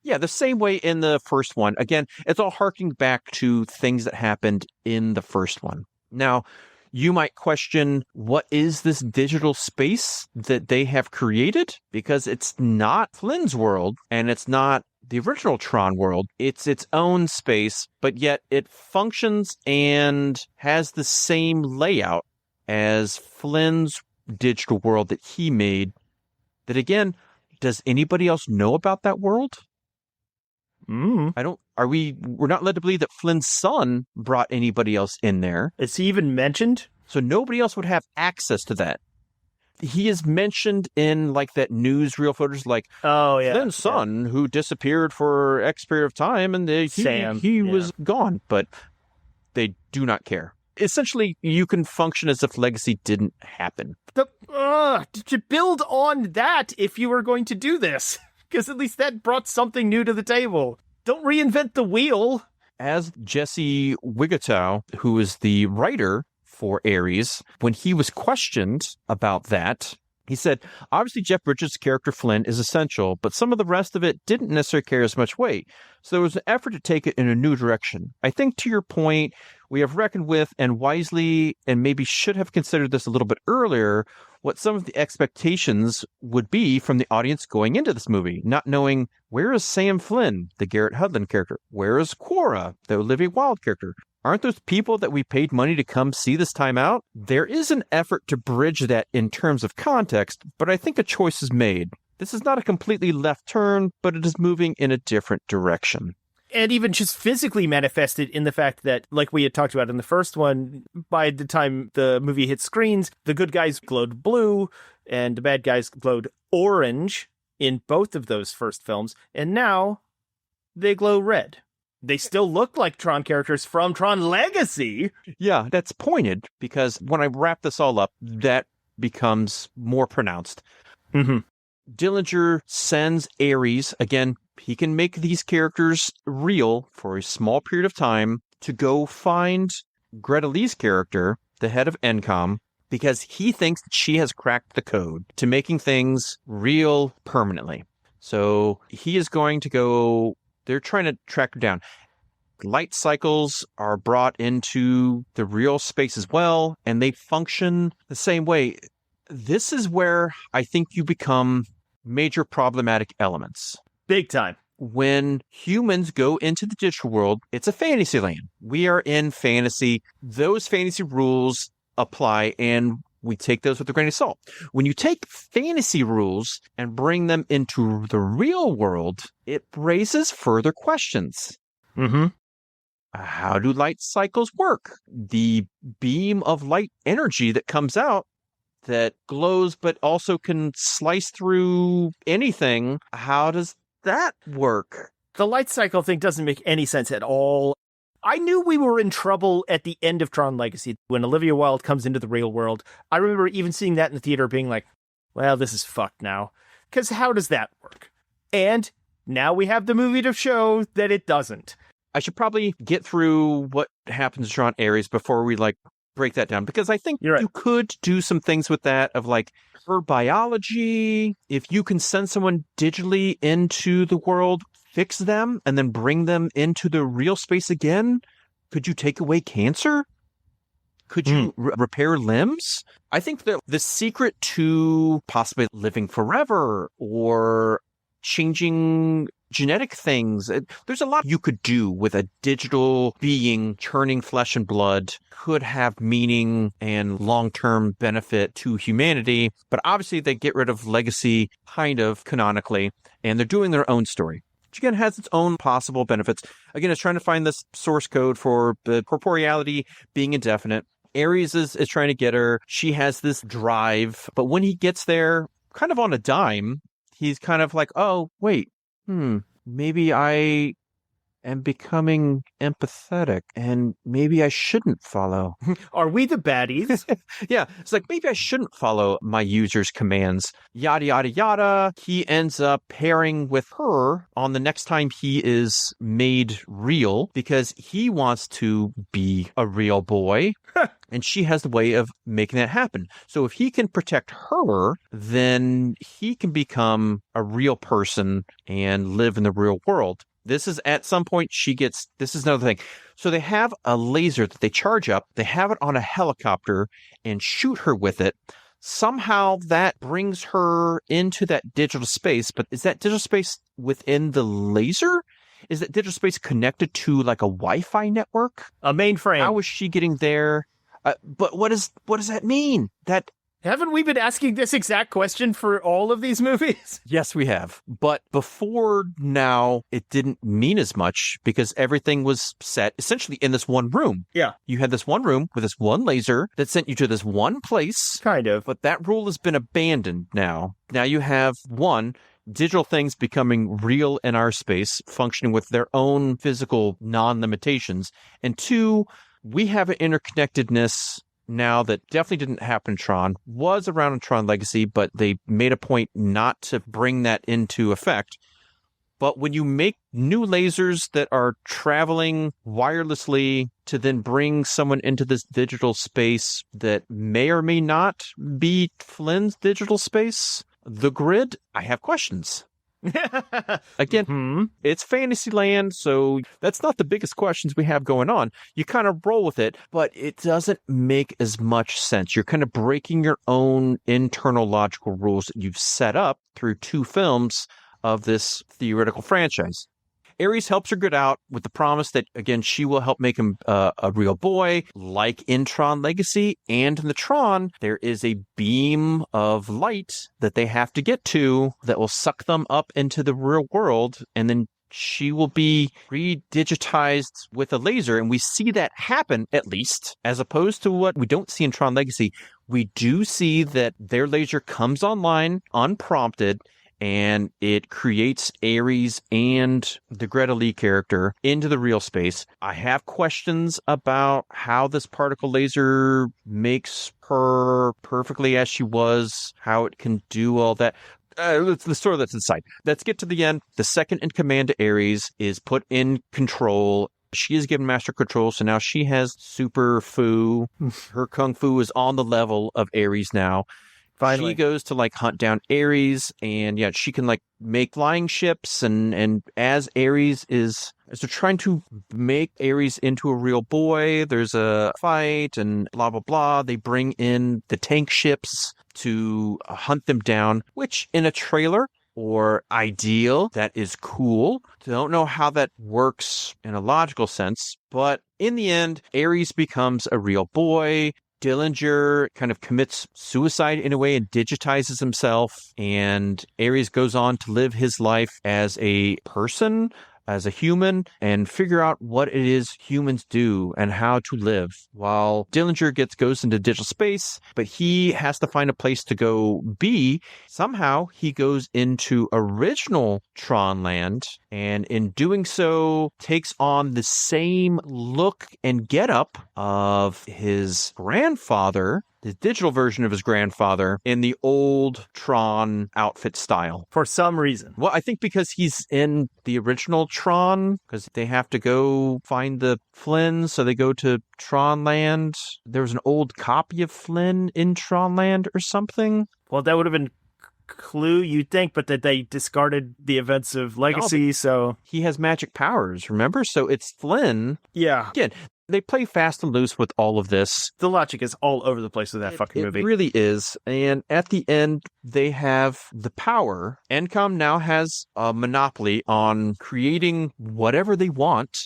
Yeah, the same way in the first one. Again, it's all harking back to things that happened in the first one. Now, You might question, what is this digital space that they have created? Because it's not Flynn's world, and it's not the original Tron world. It's its own space, but yet it functions and has the same layout as Flynn's digital world that he made. That again, does anybody else know about that world? We're not led to believe that Flynn's son brought anybody else in there. Is he even mentioned? So nobody else would have access to that. He is mentioned in like that newsreel footage, like Flynn's son who disappeared for X period of time, and he was gone, but they do not care. Essentially, you can function as if Legacy didn't happen. Did you build on that if you were going to do this? Because at least that brought something new to the table. Don't reinvent the wheel. As Jesse Wigatow, who is the writer for Ares, when he was questioned about that, he said, obviously Jeff Bridges' character Flynn is essential, but some of the rest of it didn't necessarily carry as much weight. So there was an effort to take it in a new direction. I think to your point, we have reckoned with and wisely, and maybe should have considered this a little bit earlier, what some of the expectations would be from the audience going into this movie, not knowing where is Sam Flynn, the Garrett Hudlin character? Where is Quora, the Olivia Wilde character? Aren't those people that we paid money to come see this time out? There is an effort to bridge that in terms of context, but I think a choice is made. This is not a completely left turn, but it is moving in a different direction. And even just physically manifested in the fact that, like we had talked about in the first one, by the time the movie hit screens, the good guys glowed blue and the bad guys glowed orange in both of those first films. And now they glow red. They still look like Tron characters from Tron Legacy. Yeah, that's pointed because when I wrap this all up, that becomes more pronounced. Mm-hmm. Dillinger sends Ares, again, he can make these characters real for a small period of time to go find Greta Lee's character, the head of NCOM, because he thinks that she has cracked the code to making things real permanently. So he is going to go, they're trying to track her down. Light cycles are brought into the real space as well, and they function the same way. This is where I think you become major problematic elements. Big time. When humans go into the digital world, it's a fantasy land. We are in fantasy. Those fantasy rules apply, and we take those with a grain of salt. When you take fantasy rules and bring them into the real world, it raises further questions. Mm-hmm. How do light cycles work? The beam of light energy that comes out that glows but also can slice through anything, how does that work? The light cycle thing doesn't make any sense at all. I knew we were in trouble at the end of Tron Legacy when Olivia Wilde comes into the real world. I remember even seeing that in the theater being like, well, this is fucked now. Because how does that work? And now we have the movie to show that it doesn't. I should probably get through what happens to Tron Ares before we break that down, because I think you could do some things with that of her biology. If you can send someone digitally into the world, fix them, and then bring them into the real space again, could you take away cancer? Could you repair limbs? I think that the secret to possibly living forever or changing genetic things, there's a lot you could do with a digital being churning flesh and blood, could have meaning and long-term benefit to humanity. But obviously they get rid of Legacy kind of canonically, and they're doing their own story, which again has its own possible benefits. Again, it's trying to find this source code for the corporeality being indefinite. Ares is trying to get her. She has this drive, but when he gets there, kind of on a dime, he's kind of like, oh, wait, maybe I am becoming empathetic and maybe I shouldn't follow. Are we the baddies? Yeah, it's like, maybe I shouldn't follow my user's commands. Yada, yada, yada. He ends up pairing with her on the next time he is made real because he wants to be a real boy. And she has the way of making that happen. So if he can protect her, then he can become a real person and live in the real world. This is at some point this is another thing. So they have a laser that they charge up. They have it on a helicopter and shoot her with it. Somehow that brings her into that digital space. But is that digital space within the laser? Is that digital space connected to like a Wi-Fi network? A mainframe. How is she getting there? But what does that mean? Haven't we been asking this exact question for all of these movies? Yes, we have. But before now, it didn't mean as much because everything was set essentially in this one room. Yeah. You had this one room with this one laser that sent you to this one place. Kind of. But that rule has been abandoned now. Now you have digital things becoming real in our space, functioning with their own physical non-limitations. And two, we have an interconnectedness now that definitely didn't happen in Tron, was around in Tron Legacy, but they made a point not to bring that into effect. But when you make new lasers that are traveling wirelessly to then bring someone into this digital space that may or may not be Flynn's digital space, the grid, I have questions. Again, It's Fantasyland, so that's not the biggest questions we have going on. You kind of roll with it, but it doesn't make as much sense. You're kind of breaking your own internal logical rules that you've set up through 2 films of this theoretical franchise. Ares helps her get out with the promise that, again, she will help make him a real boy, like in Tron Legacy. And in the Tron, there is a beam of light that they have to get to that will suck them up into the real world. And then she will be redigitized with a laser. And we see that happen, at least, as opposed to what we don't see in Tron Legacy. We do see that their laser comes online unprompted, and it creates Ares and the Greta Lee character into the real space. I have questions about how this particle laser makes her perfectly as she was, how it can do all that. Let's throw that to the side. Let's get to the end. The second in command to Ares is put in control. She is given master control, so now she has super fu. Her kung fu is on the level of Ares now. Finally. She goes to hunt down Ares, and she can make flying ships, and as Ares as they're trying to make Ares into a real boy, there's a fight and blah blah blah. They bring in the tank ships to hunt them down, which in a trailer or ideal, that is cool. Don't know how that works in a logical sense, but in the end, Ares becomes a real boy. Dillinger kind of commits suicide in a way and digitizes himself, and Ares goes on to live his life as a person, as a human, and figure out what it is humans do and how to live. While Dillinger goes into digital space, but he has to find a place to go be. Somehow he goes into original Tron land, and in doing so takes on the same look and getup of his grandfather, the digital version of his grandfather, in the old Tron outfit style. For some reason. Well, I think because he's in the original Tron, because they have to go find the Flynn, so they go to Tron Land. There was an old copy of Flynn in Tron Land or something. Well, that would have been clue, you'd think, but that they discarded the events of Legacy, so... He has magic powers, remember? So it's Flynn. Yeah. Again, they play fast and loose with all of this. The logic is all over the place with that fucking movie. It really is. And at the end, they have the power. Encom now has a monopoly on creating whatever they want,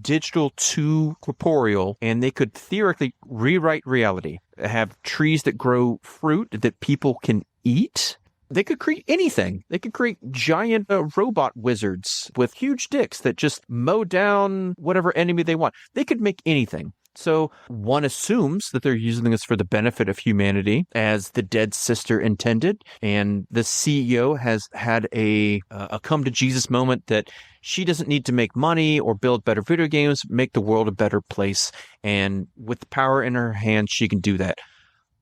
digital to corporeal, and they could theoretically rewrite reality. Have trees that grow fruit that people can eat. They could create anything. They could create giant robot wizards with huge dicks that just mow down whatever enemy they want. They could make anything. So one assumes that they're using this for the benefit of humanity, as the dead sister intended. And the CEO has had a come to Jesus moment that she doesn't need to make money or build better video games, make the world a better place. And with the power in her hands, she can do that.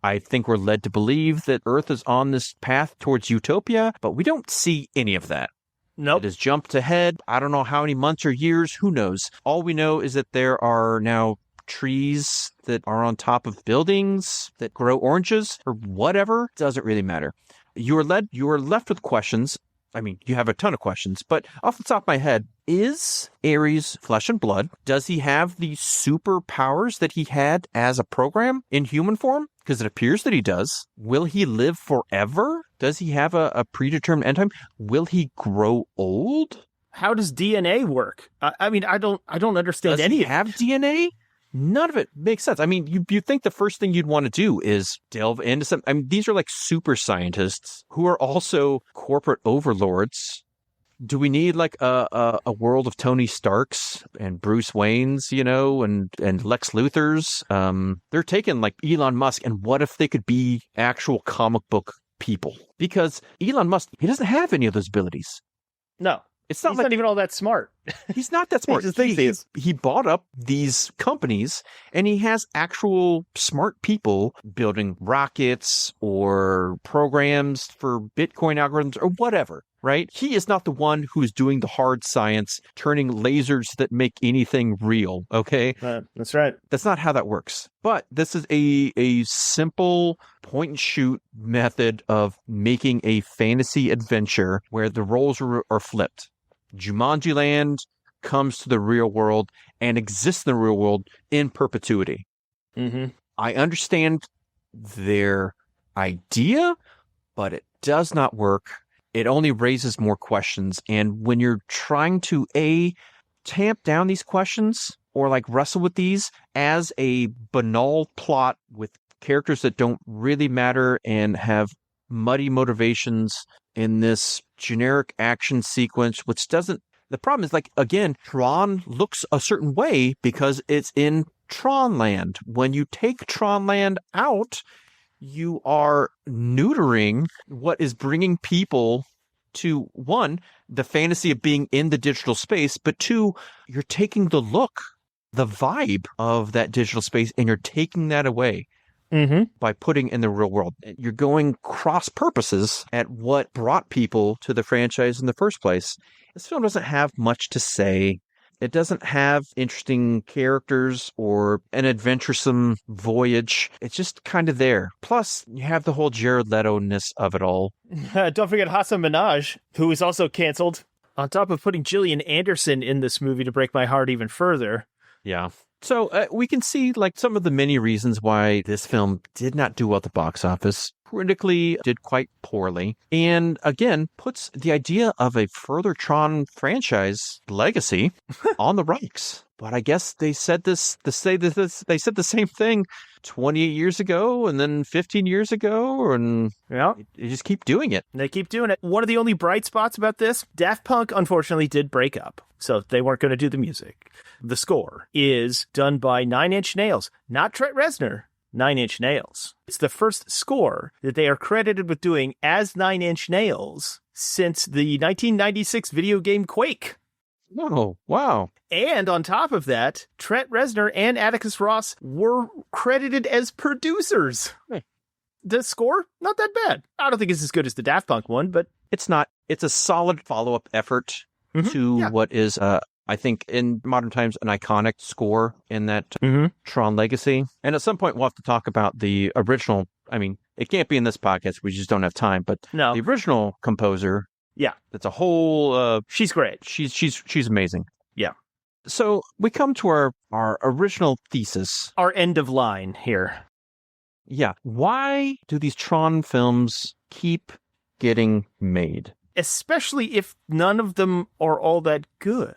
I think we're led to believe that Earth is on this path towards utopia, but we don't see any of that. Nope. It has jumped ahead. I don't know how many months or years. Who knows? All we know is that there are now trees that are on top of buildings that grow oranges or whatever. Doesn't really matter. You are left with questions. I mean, you have a ton of questions, but off the top of my head, Is Ares flesh and blood? Does he have the superpowers that he had as a program in human form? Because it appears that he does. Will he live forever? Does he have a predetermined end time? Will he grow old? How does DNA work? I mean, I don't understand Does any he of have DNA? None of it makes sense. I mean, you think the first thing you'd want to do is delve into some. I mean, these are like super scientists who are also corporate overlords. Do we need like a world of Tony Starks and Bruce Waynes, and Lex Luthors? They're taking like Elon Musk, and what if they could be actual comic book people? Because Elon Musk, he doesn't have any of those abilities. No. It's not He's like not even all that smart. he's not that smart. He just thinks he is. He bought up these companies, and he has actual smart people building rockets or programs for Bitcoin algorithms or whatever, right? He is not the one who's doing the hard science, turning lasers that make anything real, okay? That's right. That's not how that works. But this is a simple point-and-shoot method of making a fantasy adventure where the roles are flipped. Jumanji Land comes to the real world and exists in the real world in perpetuity. Mm-hmm. I understand their idea, but it does not work. It only raises more questions. And when you're trying to tamp down these questions or like wrestle with these as a banal plot with characters that don't really matter and have muddy motivations in this generic action sequence, which doesn't, the problem is like, again, Tron looks a certain way because it's in Tron Land. When you take Tron Land out, you are neutering what is bringing people to, one, the fantasy of being in the digital space, but two, you're taking the look, the vibe of that digital space, and you're taking that away. Mm-hmm. By putting in the real world. You're going cross purposes at what brought people to the franchise in the first place. This film doesn't have much to say. It doesn't have interesting characters or an adventuresome voyage. It's just kind of there. Plus, you have the whole Jared Leto-ness of it all. Don't forget Hassan Minaj, who is also canceled. On top of putting Gillian Anderson in this movie to break my heart even further. Yeah. So we can see like some of the many reasons why this film did not do well at the box office. Critically did quite poorly. And again, puts the idea of a further Tron franchise legacy on the rocks. But I guess they said they said the same thing 28 years ago and then 15 years ago, and yeah, they just keep doing it. They keep doing it. One of the only bright spots about this, Daft Punk unfortunately did break up, so they weren't going to do the music. The score is done by Nine Inch Nails, not Trent Reznor. Nine Inch Nails. It's the first score that they are credited with doing as Nine Inch Nails since the 1996 video game Quake. Oh, wow. And on top of that, Trent Reznor and Atticus Ross were credited as producers. Hey. The score, not that bad. I don't think it's as good as the Daft Punk one, but it's not. It's a solid follow-up effort to what is, I think, in modern times, an iconic score in that Tron Legacy. And at some point, we'll have to talk about the original. I mean, it can't be in this podcast. We just don't have time. But no. The original composer. Yeah. That's a whole... she's great. She's amazing. Yeah. So we come to our original thesis. Our end of line here. Yeah. Why do these Tron films keep getting made? Especially if none of them are all that good.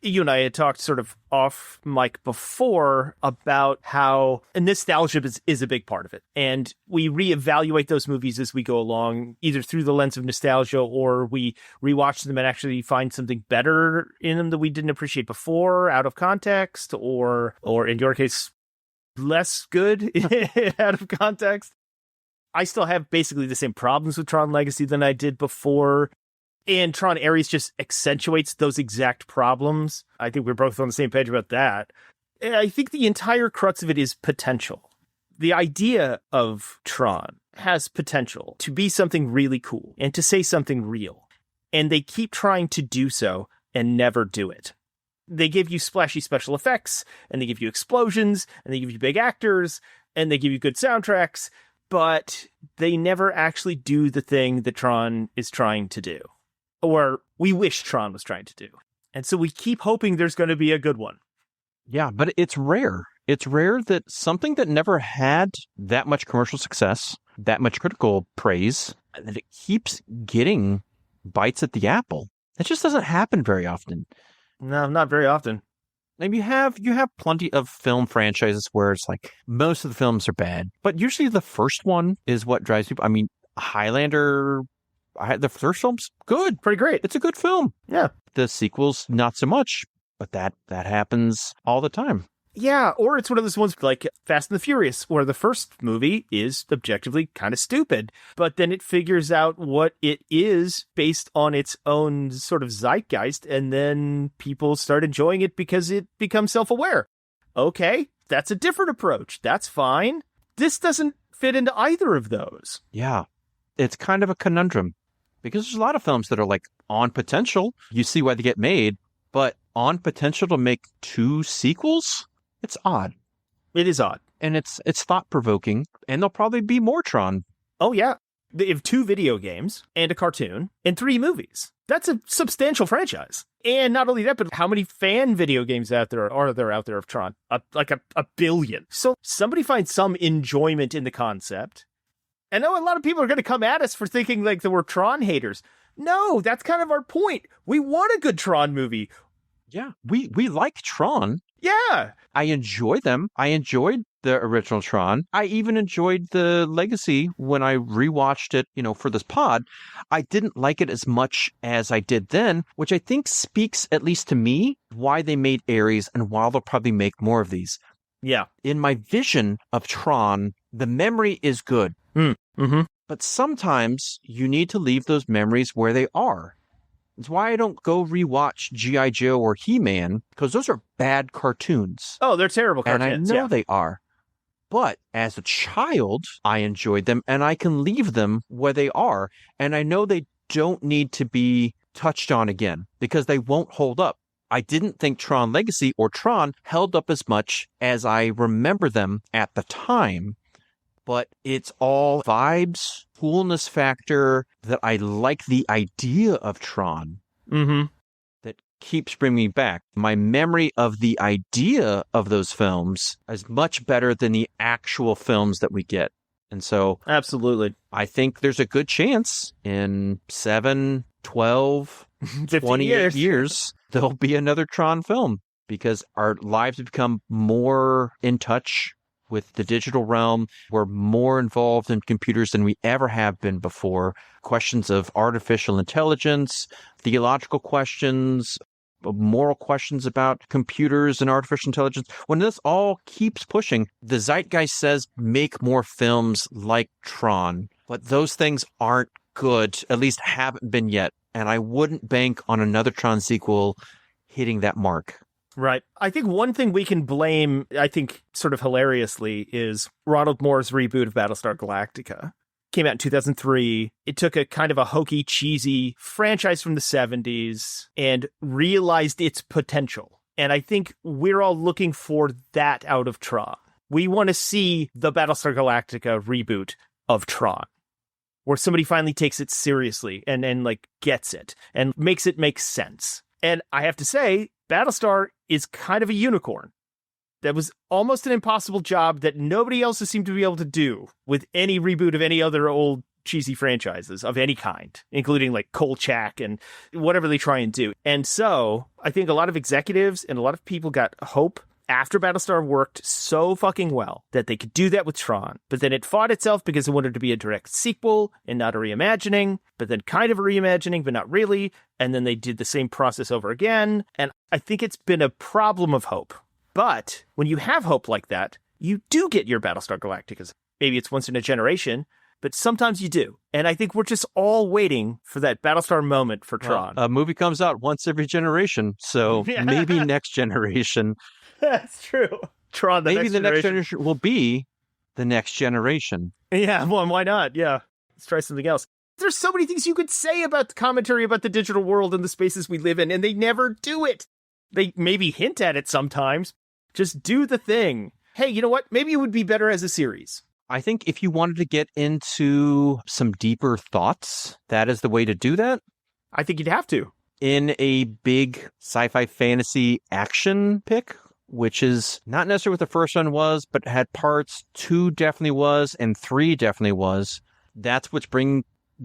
You and I had talked sort of off mic before about how nostalgia is a big part of it. And we reevaluate those movies as we go along, either through the lens of nostalgia or we rewatch them and actually find something better in them that we didn't appreciate before out of context, or in your case, less good out of context. I still have basically the same problems with Tron Legacy than I did before. And Tron Ares just accentuates those exact problems. I think we're both on the same page about that. And I think the entire crux of it is potential. The idea of Tron has potential to be something really cool and to say something real. And they keep trying to do so and never do it. They give you splashy special effects, and they give you explosions, and they give you big actors, and they give you good soundtracks, but they never actually do the thing that Tron is trying to do. Or we wish Tron was trying to do. And so we keep hoping there's going to be a good one. Yeah, but it's rare. It's rare that something that never had that much commercial success, that much critical praise, that it keeps getting bites at the apple. That just doesn't happen very often. No, not very often. And you have plenty of film franchises where it's like most of the films are bad, but usually the first one is what drives people. I mean, Highlander, the first film's good. Pretty great. It's a good film. Yeah. The sequels, not so much, but that happens all the time. Yeah, or it's one of those ones like Fast and the Furious, where the first movie is objectively kind of stupid, but then it figures out what it is based on its own sort of zeitgeist, and then people start enjoying it because it becomes self-aware. Okay, that's a different approach. That's fine. This doesn't fit into either of those. Yeah, it's kind of a conundrum, because there's a lot of films that are like on potential. You see why they get made, but on potential to make 2 sequels? It's odd. It is odd. And it's thought-provoking, and there'll probably be more Tron. Oh, yeah. They have 2 video games and a cartoon and 3 movies. That's a substantial franchise. And not only that, but how many fan video games are there out there of Tron? Like a billion. So somebody finds some enjoyment in the concept. I know a lot of people are going to come at us for thinking like that we're Tron haters. No, that's kind of our point. We want a good Tron movie. Yeah, we like Tron. Yeah. I enjoy them. I enjoyed the original Tron. I even enjoyed the Legacy when I rewatched it, for this pod. I didn't like it as much as I did then, which I think speaks, at least to me, why they made Ares and why they'll probably make more of these. Yeah. In my vision of Tron, the memory is good. Mm-hmm. But sometimes you need to leave those memories where they are. It's why I don't go rewatch G.I. Joe or He-Man, because those are bad cartoons. Oh, they're terrible cartoons. And I know they are. But as a child, I enjoyed them, and I can leave them where they are. And I know they don't need to be touched on again, because they won't hold up. I didn't think Tron Legacy or Tron held up as much as I remember them at the time. But it's all vibes, coolness factor, that I like the idea of Tron. Mm-hmm. That keeps bringing me back. My memory of the idea of those films is much better than the actual films that we get. And so absolutely, I think there's a good chance in 7, 12, 28 years, there'll be another Tron film, because our lives have become more in touch with the digital realm. We're more involved in computers than we ever have been before. Questions of artificial intelligence, theological questions, moral questions about computers and artificial intelligence. When this all keeps pushing, the zeitgeist says make more films like Tron, but those things aren't good, at least haven't been yet. And I wouldn't bank on another Tron sequel hitting that mark. Right. I think one thing we can blame, I think sort of hilariously, is Ronald Moore's reboot of Battlestar Galactica. Came out in 2003. It took a kind of a hokey, cheesy franchise from the 70s and realized its potential. And I think we're all looking for that out of Tron. We want to see the Battlestar Galactica reboot of Tron, where somebody finally takes it seriously and like gets it and makes it make sense. And I have to say, Battlestar is kind of a unicorn. That was almost an impossible job that nobody else has seemed to be able to do with any reboot of any other old cheesy franchises of any kind, including like Kolchak and whatever they try and do. And so I think a lot of executives and a lot of people got hope after Battlestar worked so fucking well that they could do that with Tron. But then it fought itself because it wanted to be a direct sequel and not a reimagining, but then kind of a reimagining, but not really. And then they did the same process over again. And I think it's been a problem of hope. But when you have hope like that, you do get your Battlestar Galacticas. Maybe it's once in a generation, but sometimes you do. And I think we're just all waiting for that Battlestar moment for Tron. A movie comes out once every generation, so maybe next generation. That's true. Tron, maybe the next generation will be the next generation. Yeah, well, why not? Yeah, let's try something else. There's so many things you could say about the commentary about the digital world and the spaces we live in, and they never do it. They maybe hint at it sometimes. Just do the thing. Hey, you know what? Maybe it would be better as a series. I think if you wanted to get into some deeper thoughts, that is the way to do that. I think you'd have to. in a big sci-fi fantasy action pick, which is not necessarily what the first one was, but had parts. 2 definitely was, and 3 definitely was. That's what's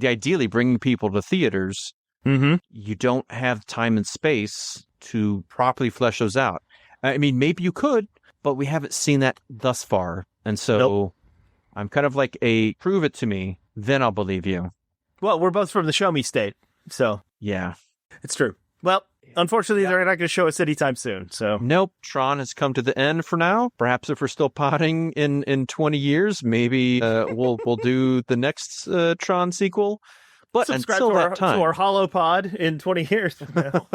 ideally bringing people to theaters. Mm-hmm. You don't have time and space to properly flesh those out. I mean, maybe you could, but we haven't seen that thus far. And so Nope. I'm kind of like prove it to me, then I'll believe you. Well, we're both from the show me state, so Yeah. it's true. Well, unfortunately, they're not going to show us anytime soon, so... Nope. Tron has come to the end for now. Perhaps if we're still potting in 20 years, maybe we'll do the next Tron sequel. But Subscribe until to that time, to our holopod in 20 years from now.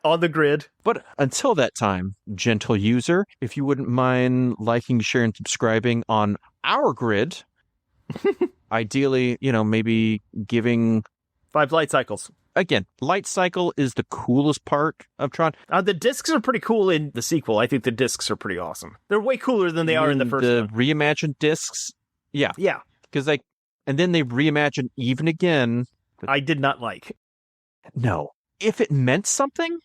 On the grid. But until that time, gentle user, if you wouldn't mind liking, sharing, subscribing on our grid, ideally, maybe giving... 5 light cycles. Again, light cycle is the coolest part of Tron. The discs are pretty cool in the sequel. I think the discs are pretty awesome. They're way cooler than they are in the first one. Reimagined discs. Yeah. Yeah. Because and then they reimagined even again. I did not like. No. If it meant something,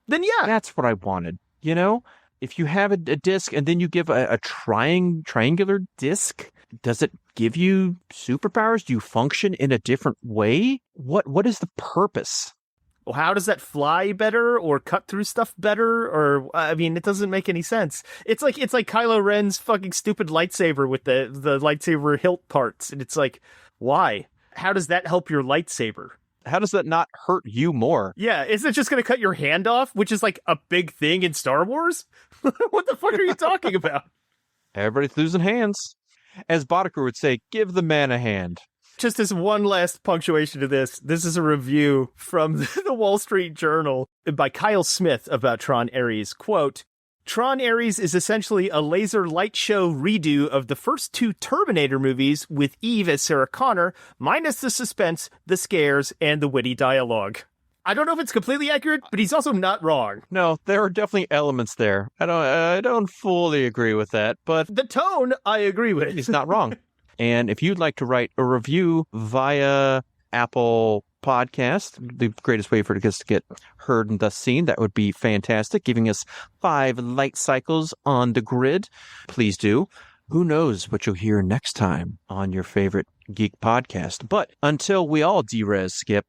Then yeah. that's what I wanted. If you have a disc and then you give a triangular disc, does it give you superpowers? Do you function in a different way? What is the purpose? Well, how does that fly better or cut through stuff better? Or, I mean, it doesn't make any sense. It's like Kylo Ren's fucking stupid lightsaber with the lightsaber hilt parts. And it's like, why? How does that help your lightsaber? How does that not hurt you more? Yeah, is it just going to cut your hand off, which is like a big thing in Star Wars? What the fuck are you talking about? Everybody's losing hands. As Boddicker would say, give the man a hand. Just as one last punctuation to this is a review from the Wall Street Journal by Kyle Smith about Tron Ares. Quote, Tron Ares is essentially a laser light show redo of the first 2 Terminator movies with Eve as Sarah Connor, minus the suspense, the scares, and the witty dialogue. I don't know if it's completely accurate, but he's also not wrong. No, there are definitely elements there. I don't fully agree with that, but The tone, I agree with. he's not wrong. And if you'd like to write a review via Apple Podcast, the greatest way for it to get heard and thus seen, that would be fantastic. Giving us 5 light cycles on the grid. Please do. Who knows what you'll hear next time on your favorite geek podcast. But until we all derez skip,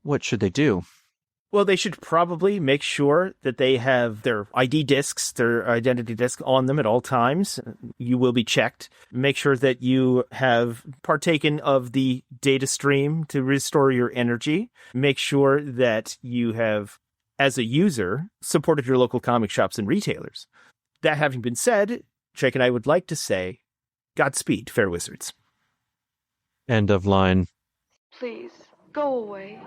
what should they do? Well, they should probably make sure that they have their ID discs, their identity disc on them at all times. You will be checked. Make sure that you have partaken of the data stream to restore your energy. Make sure that you have, as a user, supported your local comic shops and retailers. That having been said, Jake and I would like to say, Godspeed, fair wizards. End of line. Please, go away.